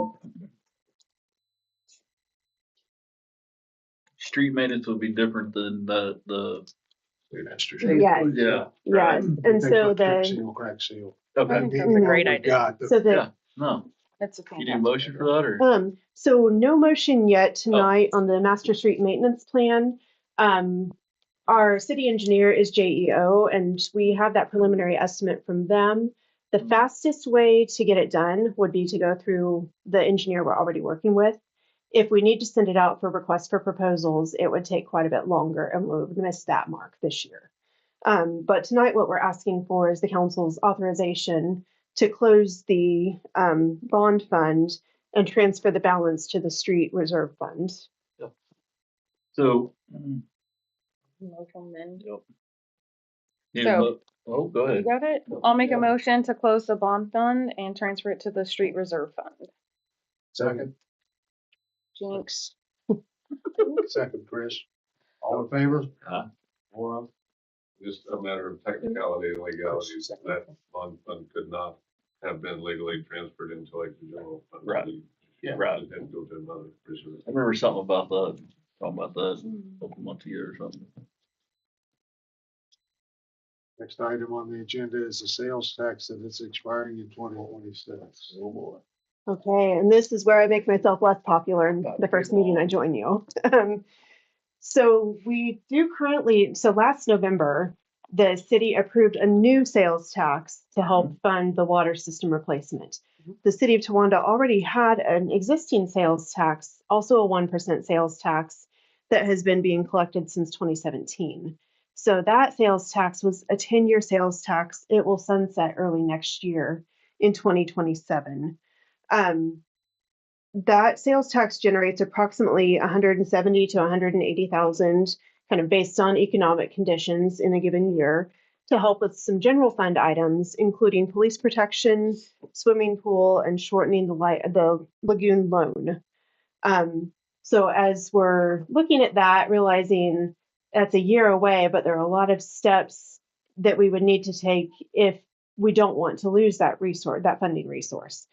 Street maintenance would be different than the Yes. yeah. Yes, and so Crack the, seal, crack seal. Okay. think that's a great Oh my idea. God, so the, Yeah. No, That's a you need a fantastic motion for idea. that or? so no motion yet tonight on the master street maintenance plan. Our city engineer is JEO, and we have that preliminary estimate from them. The fastest way to get it done would be to go through the engineer we're already working with. If we need to send it out for requests for proposals, it would take quite a bit longer and we would miss that mark this year. But tonight, what we're asking for is the council's authorization to close the bond fund and transfer the balance to the street reserve fund. So. Motion then. Yep. So- Oh, go You ahead. got it? I'll make a motion to close the bond fund and transfer it to the street reserve fund. Second, Jinx. second, Chris. All in favor? Or just a matter of technicality and legality, that bond fund could not have been legally transferred into like the general fund. Right. Yeah. Right. It had to go to another reserve. I remember something about that, talking about that a couple months ago or something. Next item on the agenda is the sales tax that is expiring in 2026. Oh, boy. Okay, and this is where I make myself less popular in the first meeting I join you. So we do currently, so last November, the city approved a new sales tax to help fund the water system replacement. The city of Towanda already had an existing sales tax, also a 1% sales tax that has been being collected since 2017. So that sales tax was a 10-year sales tax. It will sunset early next year in 2027. That sales tax generates approximately 170 to 180,000, kind of based on economic conditions in a given year, to help with some general fund items, including police protection, swimming pool, and shortening the lagoon loan. So as we're looking at that, realizing that's a year away, but there are a lot of steps that we would need to take if we don't want to lose that resource, that funding resource.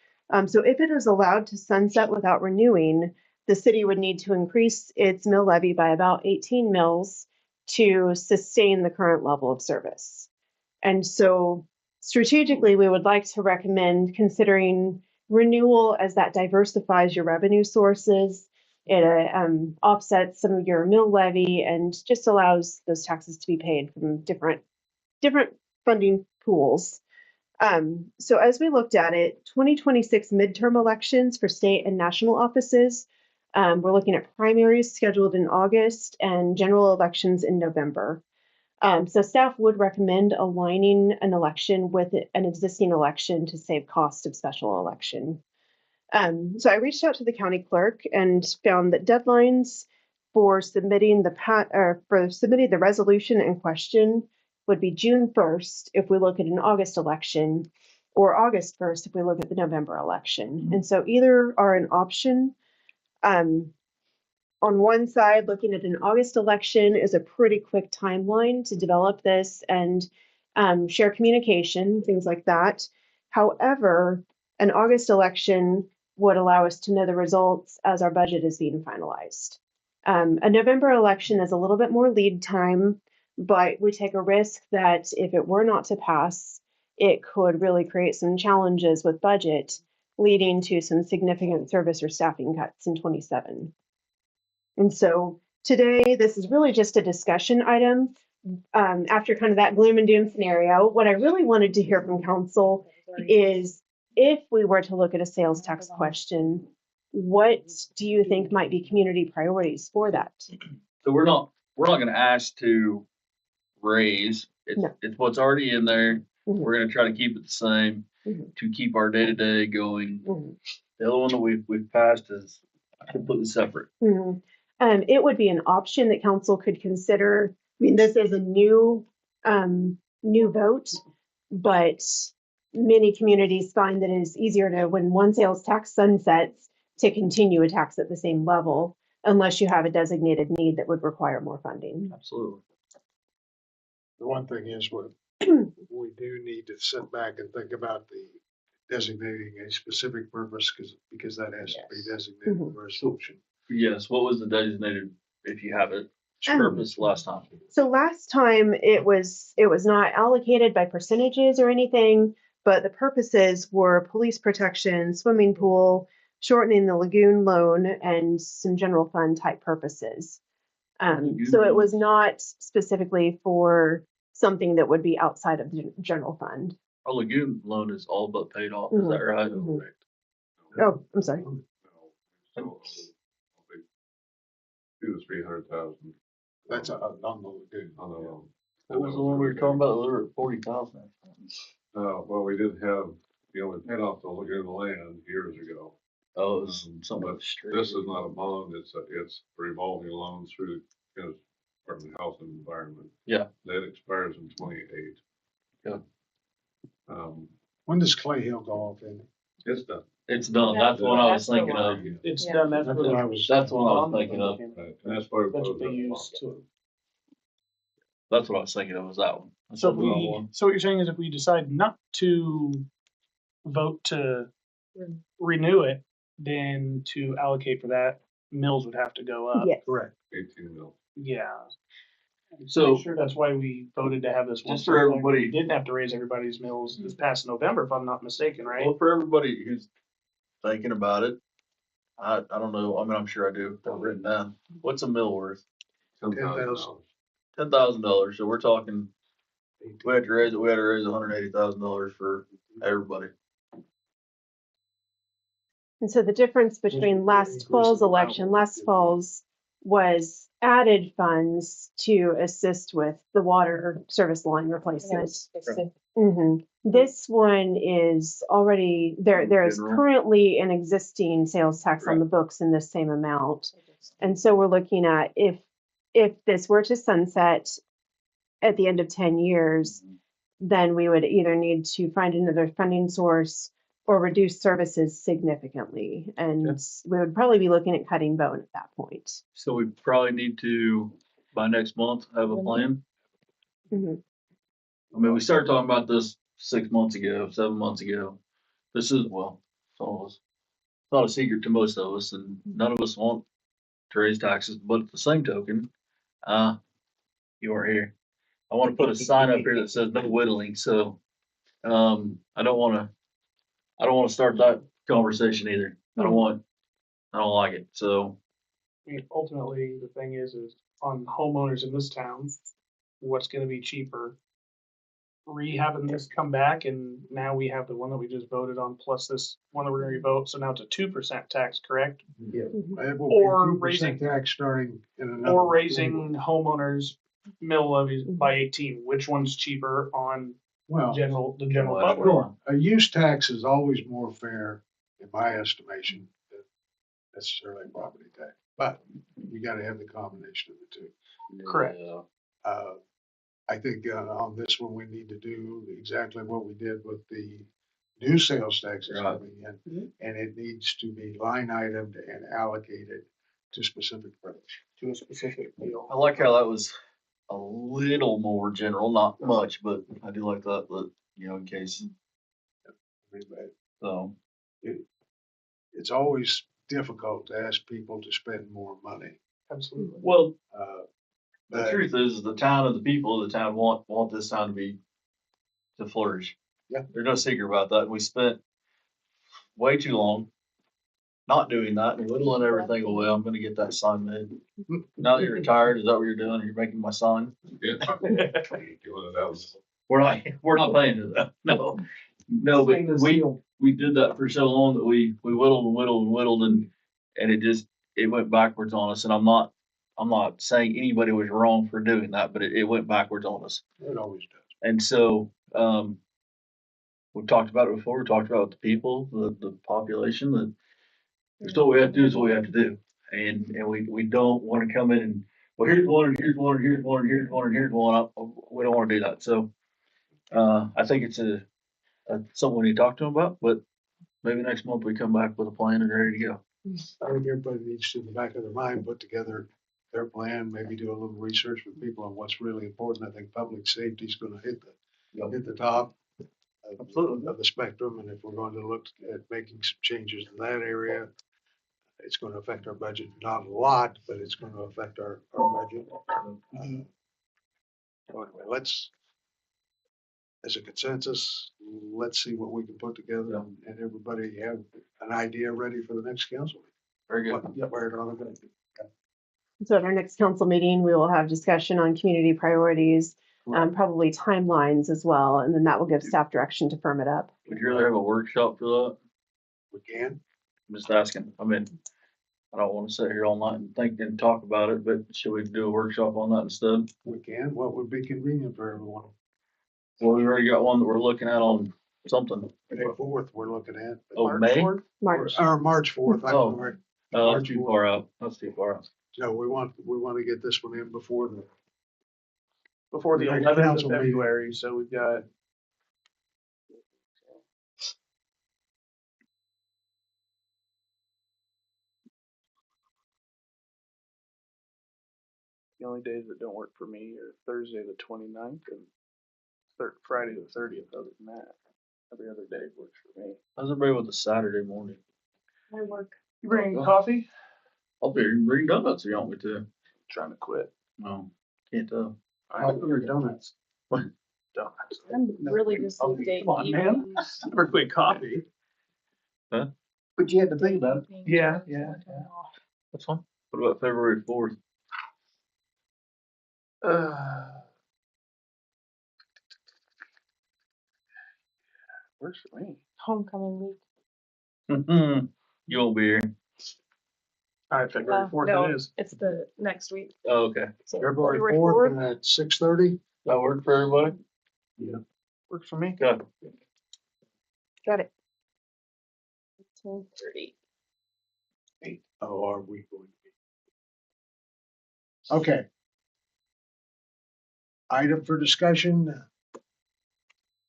So if it is allowed to sunset without renewing, the city would need to increase its mill levy by about 18 mills to sustain the current level of service. And so strategically, we would like to recommend considering renewal, as that diversifies your revenue sources. It offsets some of your mill levy and just allows those taxes to be paid from different funding pools. So as we looked at it, 2026 midterm elections for state and national offices, we're looking at primaries scheduled in August and general elections in November. So staff would recommend aligning an election with an existing election to save cost of special election. So I reached out to the county clerk and found that deadlines for submitting the resolution in question would be June 1st if we look at an August election, or August 1st if we look at the November election. And so either are an option. On one side, looking at an August election is a pretty quick timeline to develop this and share communication, things like that. However, an August election would allow us to know the results as our budget is being finalized. A November election is a little bit more lead time, but we take a risk that if it were not to pass, it could really create some challenges with budget, leading to some significant service or staffing cuts in 27. And so today, this is really just a discussion item. After kind of that gloom and doom scenario, what I really wanted to hear from council is, if we were to look at a sales tax question, what do you think might be community priorities for that? So we're not gonna ask to raise, No. it's what's already in there. Mhm. We're gonna try to keep it the same Mhm. to keep our day-to-day going. Mhm. The other one that we've passed is completely separate. Mhm. It would be an option that council could consider. I mean, this is a new vote, but many communities find that it is easier to, when one sales tax sunsets, to continue a tax at the same level, unless you have a designated need that would require more funding. Absolutely. The one thing is, we do need to sit back and think about the designating a specific purpose, because that has to be designated in the resolution. Yes, what was the designated, if you have it, Um, purpose last time? So last time it was not allocated by percentages or anything, but the purposes were police protection, swimming pool, shortening the lagoon loan, and some general fund type purposes. So it was not specifically for something that would be outside of the general fund. Our lagoon loan is all but paid off, is that right? Mhm. Oh, I'm sorry. No, so, 200,000 to 300,000. That's on the lagoon. On the loan. What was the one we were talking about? We were at 40,000. Well, we did have, we paid off the lagoon land years ago. Oh, it was something But with the street. this is not a bond, it's a revolving loan through, Department of Health and Environment. Yeah. That expires in 28. Yeah. When does Clay Hill go off in? It's done. It's done. That's what I was That's the thinking one. of. It's Yeah. done, that's That's what what I I was. That's what I was thinking of. Right, and that's part of. That's what they use to. That's what I was thinking of, was that one. That's So if the wrong we, one. so what you're saying is if we decide not to vote to renew it, then to allocate for that, mills would have to go up. Yes. Correct. 18 mil. Yeah. So- I'm sure that's why we voted to have this one. Just for everybody- We didn't have to raise everybody's mills this past November, if I'm not mistaken, right? Well, for everybody who's thinking about it, I don't know, I mean, I'm sure I do, I've written down, what's a mill worth? $10,000. $10,000, so we're talking, we had to raise $180,000 for everybody. And so the difference between last fall's election, last fall's was added funds to assist with the water service line replacement. This one is already, there is General. currently an existing sales tax on the books in the same amount. And so we're looking at if this were to sunset at the end of 10 years, then we would either need to find another funding source or reduce services significantly. And we would probably be looking at cutting bone at that point. So we probably need to, by next month, have a plan. Mhm. I mean, we started talking about this 6 months ago, 7 months ago. This is, well, it's not a secret to most of us, and none of us want to raise taxes, but at the same token, you weren't here. I want to put a sign up here that says no whittling, so, I don't want to start that conversation either. I don't like it, so. I mean, ultimately, the thing is on homeowners in this town, what's gonna be cheaper? Rehabbing this come back, and now we have the one that we just voted on, plus this one that we're gonna revote, so now it's a 2% tax, correct? It will Or be 2% raising- tax starting in another. Or raising homeowners mill levies by 18, which one's cheaper on Well, the general Well, public? sure. A use tax is always more fair, in my estimation, than necessarily a property tax. But you gotta have the combination of the two. Correct. Yeah. I think on this one, we need to do exactly what we did with the new sales taxes Right. coming in. And it needs to be line itemed and allocated to specific projects. To a specific deal. I like how that was a little more general, not much, but I do like that, but, in case, I mean, but so. it's always difficult to ask people to spend more money. Absolutely. Well, the But truth is, the town and the people of the town want this town to flourish. Yeah. There's no secret about that. We spent way too long not doing that and whittling everything away. I'm gonna get that sign made. Now that you're retired, is that what you're doing? You're making my sign? Yeah. Doing it out. We're not paying to that. No, but Stainless we steel. did that for so long that we whittled and whittled and whittled and it went backwards on us. And I'm not saying anybody was wrong for doing that, but it went backwards on us. it always does. And so, we've talked about it before. We talked about the people, the population, that it's what we have to do is what we have to do. And we don't want to come in and, well, here's one, and here's one, and here's one, and here's one, and here's one. We don't want to do that. So, I think it's something we need to talk to them about, but maybe next month we come back with a plan and ready to go. I think everybody needs to, in the back of their mind, put together their plan, maybe do a little research with people on what's really important. I think public safety is gonna hit the top of the spectrum, and if we're going to look at making some changes in that area, it's gonna affect our budget, not a lot, but it's gonna affect our budget. So anyway, as a consensus, let's see what we can put together and everybody have an idea ready for the next council. Very good. Where it ought to go. So at our next council meeting, we will have discussion on community priorities. probably timelines as well, and then that will give staff direction to firm it up. Would you rather have a workshop for that? We can. I'm just asking. I mean, I don't want to sit here all night and think and talk about it, but should we do a workshop on that instead? We can. What would be convenient for everyone? Well, we already got one that we're looking at on something. May 4th, we're looking at. Oh, May? March. Or March 4th. Oh. Sorry. Oh, March that's too 4th. far out. That's too far out. No, we want to get this one in before the, Before the Next 11th of council meeting. February, so we've got. The only days that don't work for me are Thursday the 29th and Friday the 30th. Other than that, every other day works for me. How's everybody with the Saturday morning? I work. You bringing Oh. coffee? I'll be bring donuts if you want me to. Trying to quit. No, can't tell. I'll order donuts. Donuts. I'm really just Oh, late come on, man. evenings. Never quit coffee. But you had to think about it. Yeah. That's fine. What about February 4th? Works for me. Homecoming week. You won't be here. All right, February 4th No, it is. it's the next week. Oh, okay. So February February 4th at 6:30. That work for everybody? Works for me. Good. Got it. 10:30. Oh, are we going to be? Okay. Item for discussion.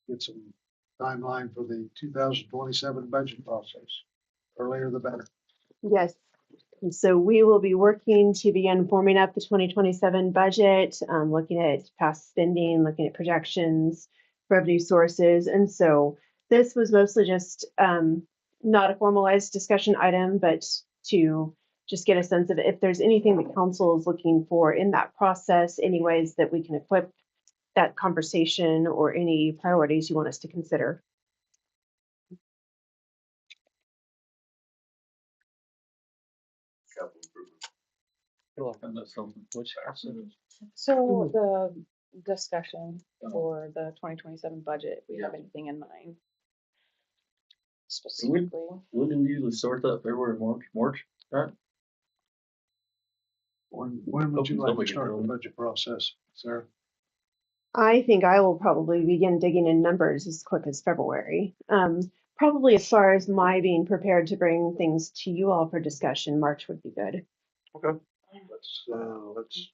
Get some timeline for the 2027 budget process. Earlier the better. Yes. And so we will be working to begin forming up the 2027 budget, looking at past spending, looking at projections, revenue sources. And so this was mostly just not a formalized discussion item, but to just get a sense of if there's anything that council is looking for in that process, any ways that we can equip that conversation or any priorities you want us to consider. And that's something. Which house it is? So the discussion for the 2027 budget, if we have anything in mind? Specifically, When do we usually start that? February, March, right? When would you like to start the budget process, Sarah? I think I will probably begin digging in numbers as quick as February. Probably as far as my being prepared to bring things to you all for discussion, March would be good. Let's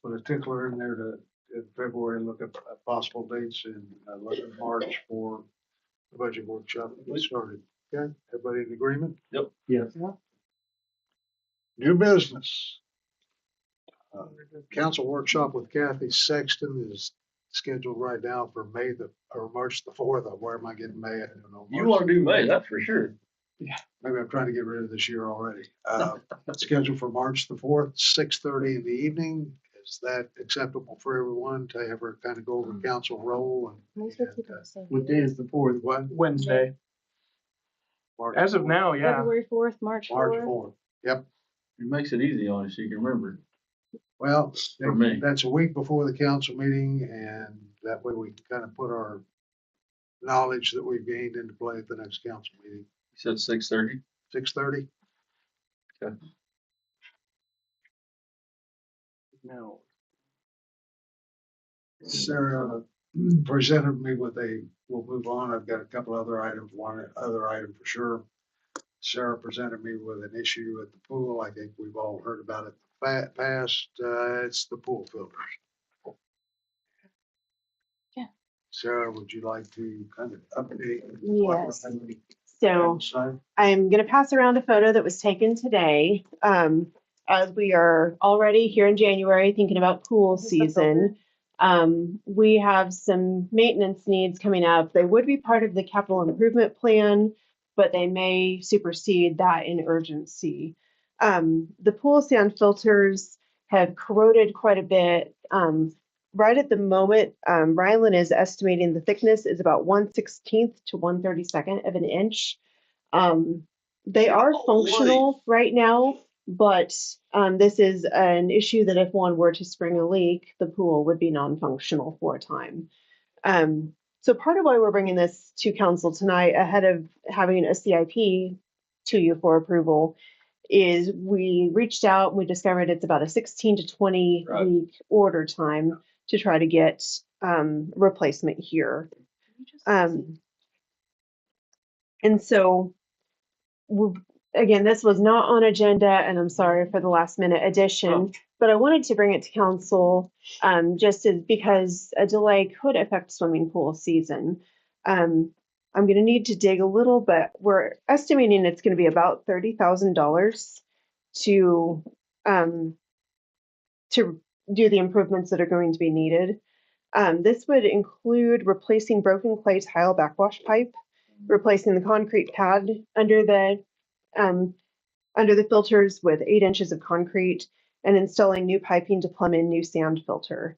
put a tickler in there to, in February, look at possible dates in, look at March for the budget workshop to get started. Okay, everybody in agreement? Yep. Yes. New business. Council workshop with Kathy Sexton is scheduled right now for March the 4th. Where am I getting May? I don't know. You want to do May, that's for sure. Maybe I'm trying to get rid of this year already. Scheduled for March the 4th, 6:30 in the evening. Is that acceptable for everyone to have her kind of go over council role and What day is the 4th? what? Wednesday. March As of 4th. now, yeah. February 4th, March March 4th. 4th. Yep. It makes it easy on you so you can remember. Well, For me. that's a week before the council meeting, and that way we can kind of put our knowledge that we've gained into play at the next council meeting. You said 6:30? 6:30? No. Sarah presented me with we'll move on. I've got a couple other items, one other item for sure. Sarah presented me with an issue at the pool. I think we've all heard about it past. It's the pool filters. Yeah. Sarah, would you like to kind of update? Yes. So I'm going to pass around a photo that was taken today. As we are already here in January thinking about pool season, we have some maintenance needs coming up. They would be part of the capital improvement plan, but they may supersede that in urgency. The pool sand filters have corroded quite a bit. Right at the moment, Ryland is estimating the thickness is about 1/16 to 1/32 of an inch. They are functional right now, But this is an issue that if one were to spring a leak, the pool would be non-functional for a time. So part of why we're bringing this to council tonight ahead of having a CIP to you for approval is we reached out and we discovered it's about a 16 to 20 Right. week order time to try to get replacement here. And so again, this was not on agenda, and I'm sorry for the last minute addition, but I wanted to bring it to council because a delay could affect swimming pool season. I'm going to need to dig a little, but we're estimating it's going to be about $30,000 to do the improvements that are going to be needed. This would include replacing broken clay tile backwash pipe, replacing the concrete pad under the filters with 8 inches of concrete, and installing new piping to plumb in new sand filter.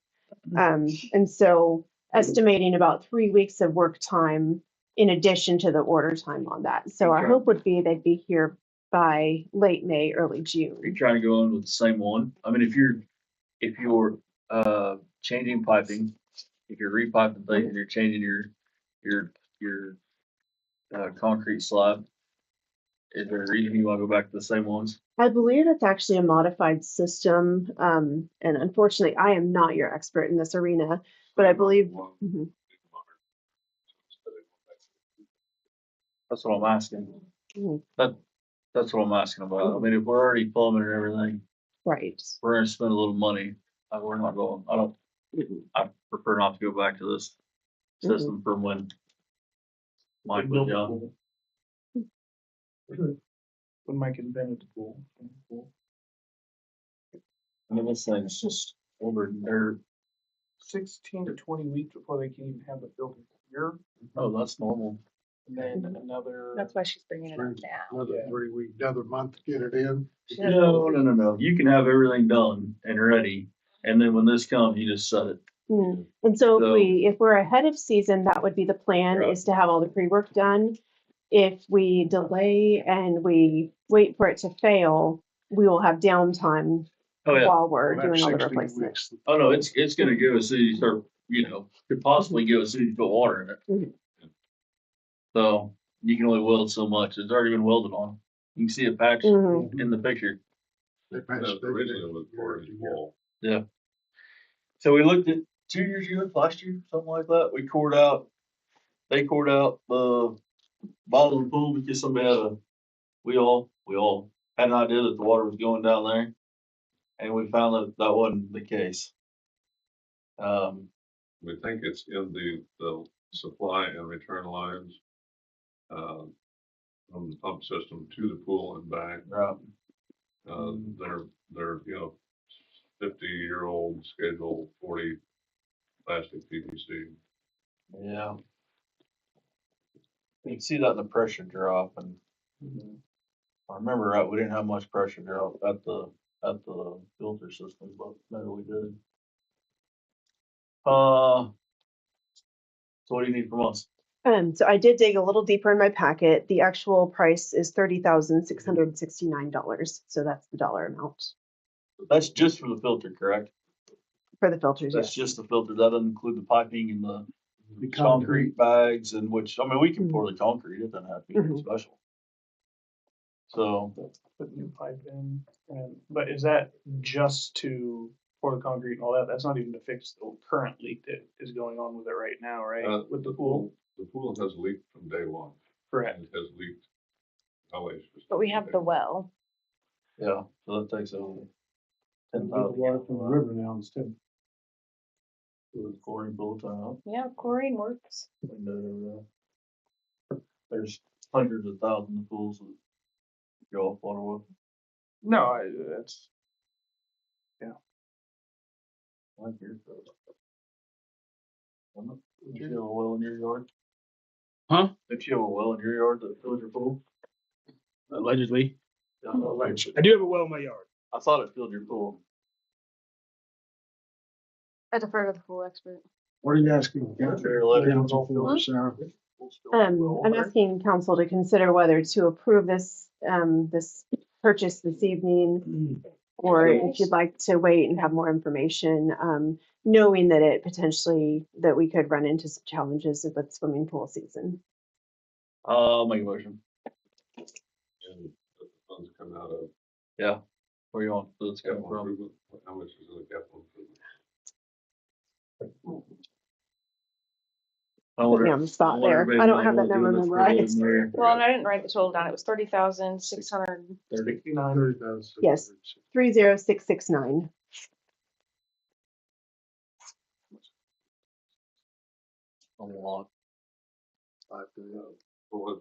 And so estimating about 3 weeks of work time in addition to the order time on that. So our Okay. hope would be they'd be here by late May, early Are you June. trying to go in with the same one? I mean, if you're changing piping, if you're repiping things and you're changing your concrete slab, is there a reason you wanna go back to the same ones? I believe it's actually a modified system. And unfortunately, I am not your expert in this arena, but I believe. Mhm. That's what I'm asking. Mhm. That's what I'm asking about. I mean, if we're already plumbing and everything, Right. we're gonna spend a little money. We're not going, I prefer not to go back to this system from when Mike was young. When Mike invented the pool. I mean, this thing's just over there. 16 to 20 weeks before they can even have the filter here, Oh, that's normal. and then another. That's why she's bringing it up now. Another 3 week, another month to get it in. No. You can have everything done and ready, and then when this comes, you just set it. And so So- if we're ahead of season, that would be the plan, Right. is to have all the pre-work done. If we delay and we wait for it to fail, we will have downtime Oh, yeah. while we're We'll have doing all the 16 replacements. weeks. Oh, no, it's gonna go as soon as you start, could possibly go as soon as you put water in it. Mhm. So you can only weld so much. It's already been welded on. You can see a patch Mhm. in the picture. They That passed was it. originally was for his wall. Yeah. So we looked at 2 years ago, last year, something like that. They cored out the bottom of the pool because we all had an idea that the water was going down there. And we found that that wasn't the case. We think it's in the supply and return lines, from the pump system to the pool and back. Right. They're, 50-year-old Schedule 40 plastic PVC. Yeah. You can see that in the pressure drop, and I remember right, we didn't have much pressure drop at the filter system, but maybe we did. So what do you need from us? So I did dig a little deeper in my packet. The actual price is $30,669. So that's the dollar amount That's just for the filter, correct? for the filters. That's Yes. just the filter. That doesn't include the piping and the The concrete bags, and which, I mean, we can pour the concrete. It doesn't have to be anything Mhm. special. So, Put new pipe in, but is that just to pour the concrete and all that? That's not even to fix the current leak that is going on with it right now, right? With the pool? The pool has leaked from day one. Correct. It has leaked always. But we have the well. yeah, so that takes over Get 10,000. water from the river now instead. With chlorine full time. Yeah, chlorine works. There's hundreds of thousands of pools that go off water with. No, that's, Like yours does. Don't you have a well in your yard? Huh? Don't you have a well in your yard that fills your pool? Allegedly. Yeah, I do have a well in my yard. I thought it filled your pool. I defer to the pool expert. What are you asking? Very letter. Council for, Sarah? I'm asking council to consider whether to approve this purchase this evening, or if you'd like to wait and have more information, knowing that it potentially, that we could run into some challenges with swimming pool season. I'll make a motion. And the funds come out of Yeah. Where you want this coming capital from? improvement, how much is in the capital improvement? Put me on the spot there. I don't have that number memorized. Well, and I didn't write the total down. It was 30,600. 69. 30,000. Yes. 30669. A lot. What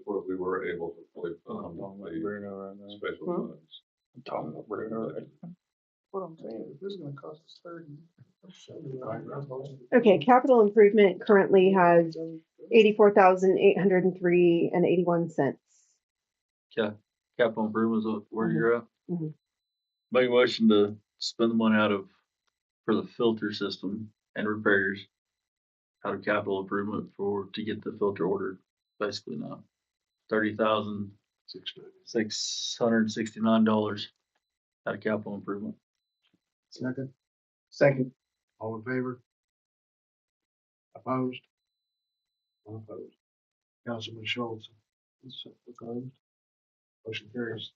if we were able to fully fund the special funds? I'm talking about Bruno. What I'm saying, this is gonna cost us 30. Okay, capital improvement currently has 84,803.81. Capital improvements of where you're at. Mhm. Make a motion to spend the money for the filter system and repairs out of capital improvement to get the filter ordered, basically now. $30,669 out of capital improvement. Second, Second. all in favor? Opposed? Unopposed. Councilman Schultz. is opposed. Motion carries.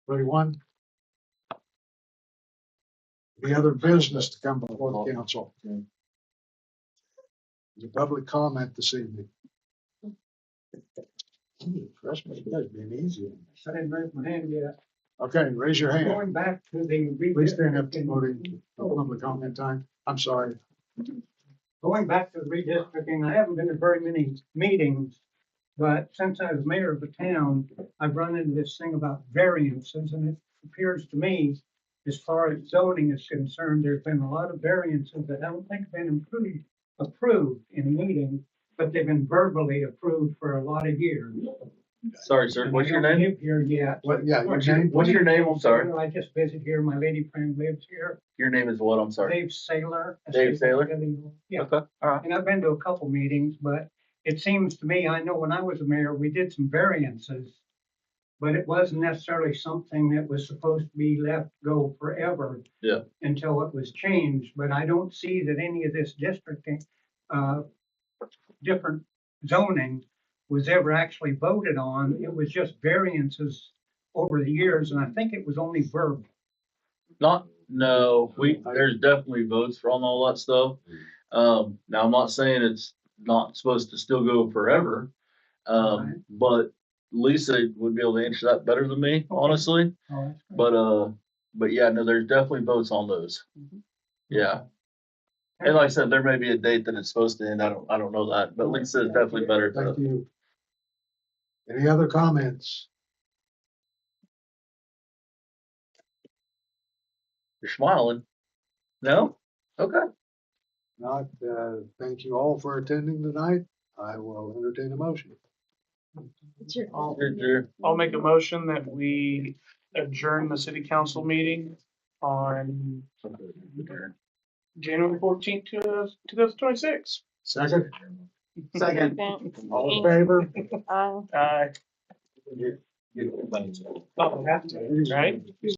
31. The other business to come before the council. The public comment this evening. Trust me, it's been easy. I didn't raise my hand yet. Okay, raise your hand. Going back to the. Please stand up to the podium for public comment time. I'm sorry. Going back to the redistricting, I haven't been to very many meetings, but since I was mayor of the town, I've run into this thing about variances, and it appears to me, as far as zoning is concerned, there's been a lot of variances that I don't think have been approved in a meeting, but they've been verbally approved for a lot of years. Sorry, sir. What's your And I don't name? live here yet. What, yeah, What's your name? I'm sorry. I just visit here. My lady friend lives here. Your name is what? I'm sorry. Dave Saylor. Dave Saylor? Yeah. Okay. All right. And I've been to a couple meetings, but it seems to me, I know when I was a mayor, we did some variances, but it wasn't necessarily something that was supposed to be left go forever. Yeah. Until it was changed, but I don't see that any of this districting, different zoning was ever actually voted on. It was just variances over the years, and I think it was only verbal. There's definitely votes for on all that stuff. Now I'm not saying it's not supposed to still go forever. Right. But Lisa would be able to answer that better than me, honestly. Oh, that's great. But yeah, no, there's definitely votes on those. Yeah. And like I said, there may be a date that it's supposed to end. I don't know that, but Lisa is definitely better. Thank you. Any other comments? You're smiling. No? Okay. Not, thank you all for attending tonight. I will entertain a motion. I'll make a motion that we adjourn the city council meeting on January 14th, 2026. Second, Second. all in favor? Uh, Oh, have to, right?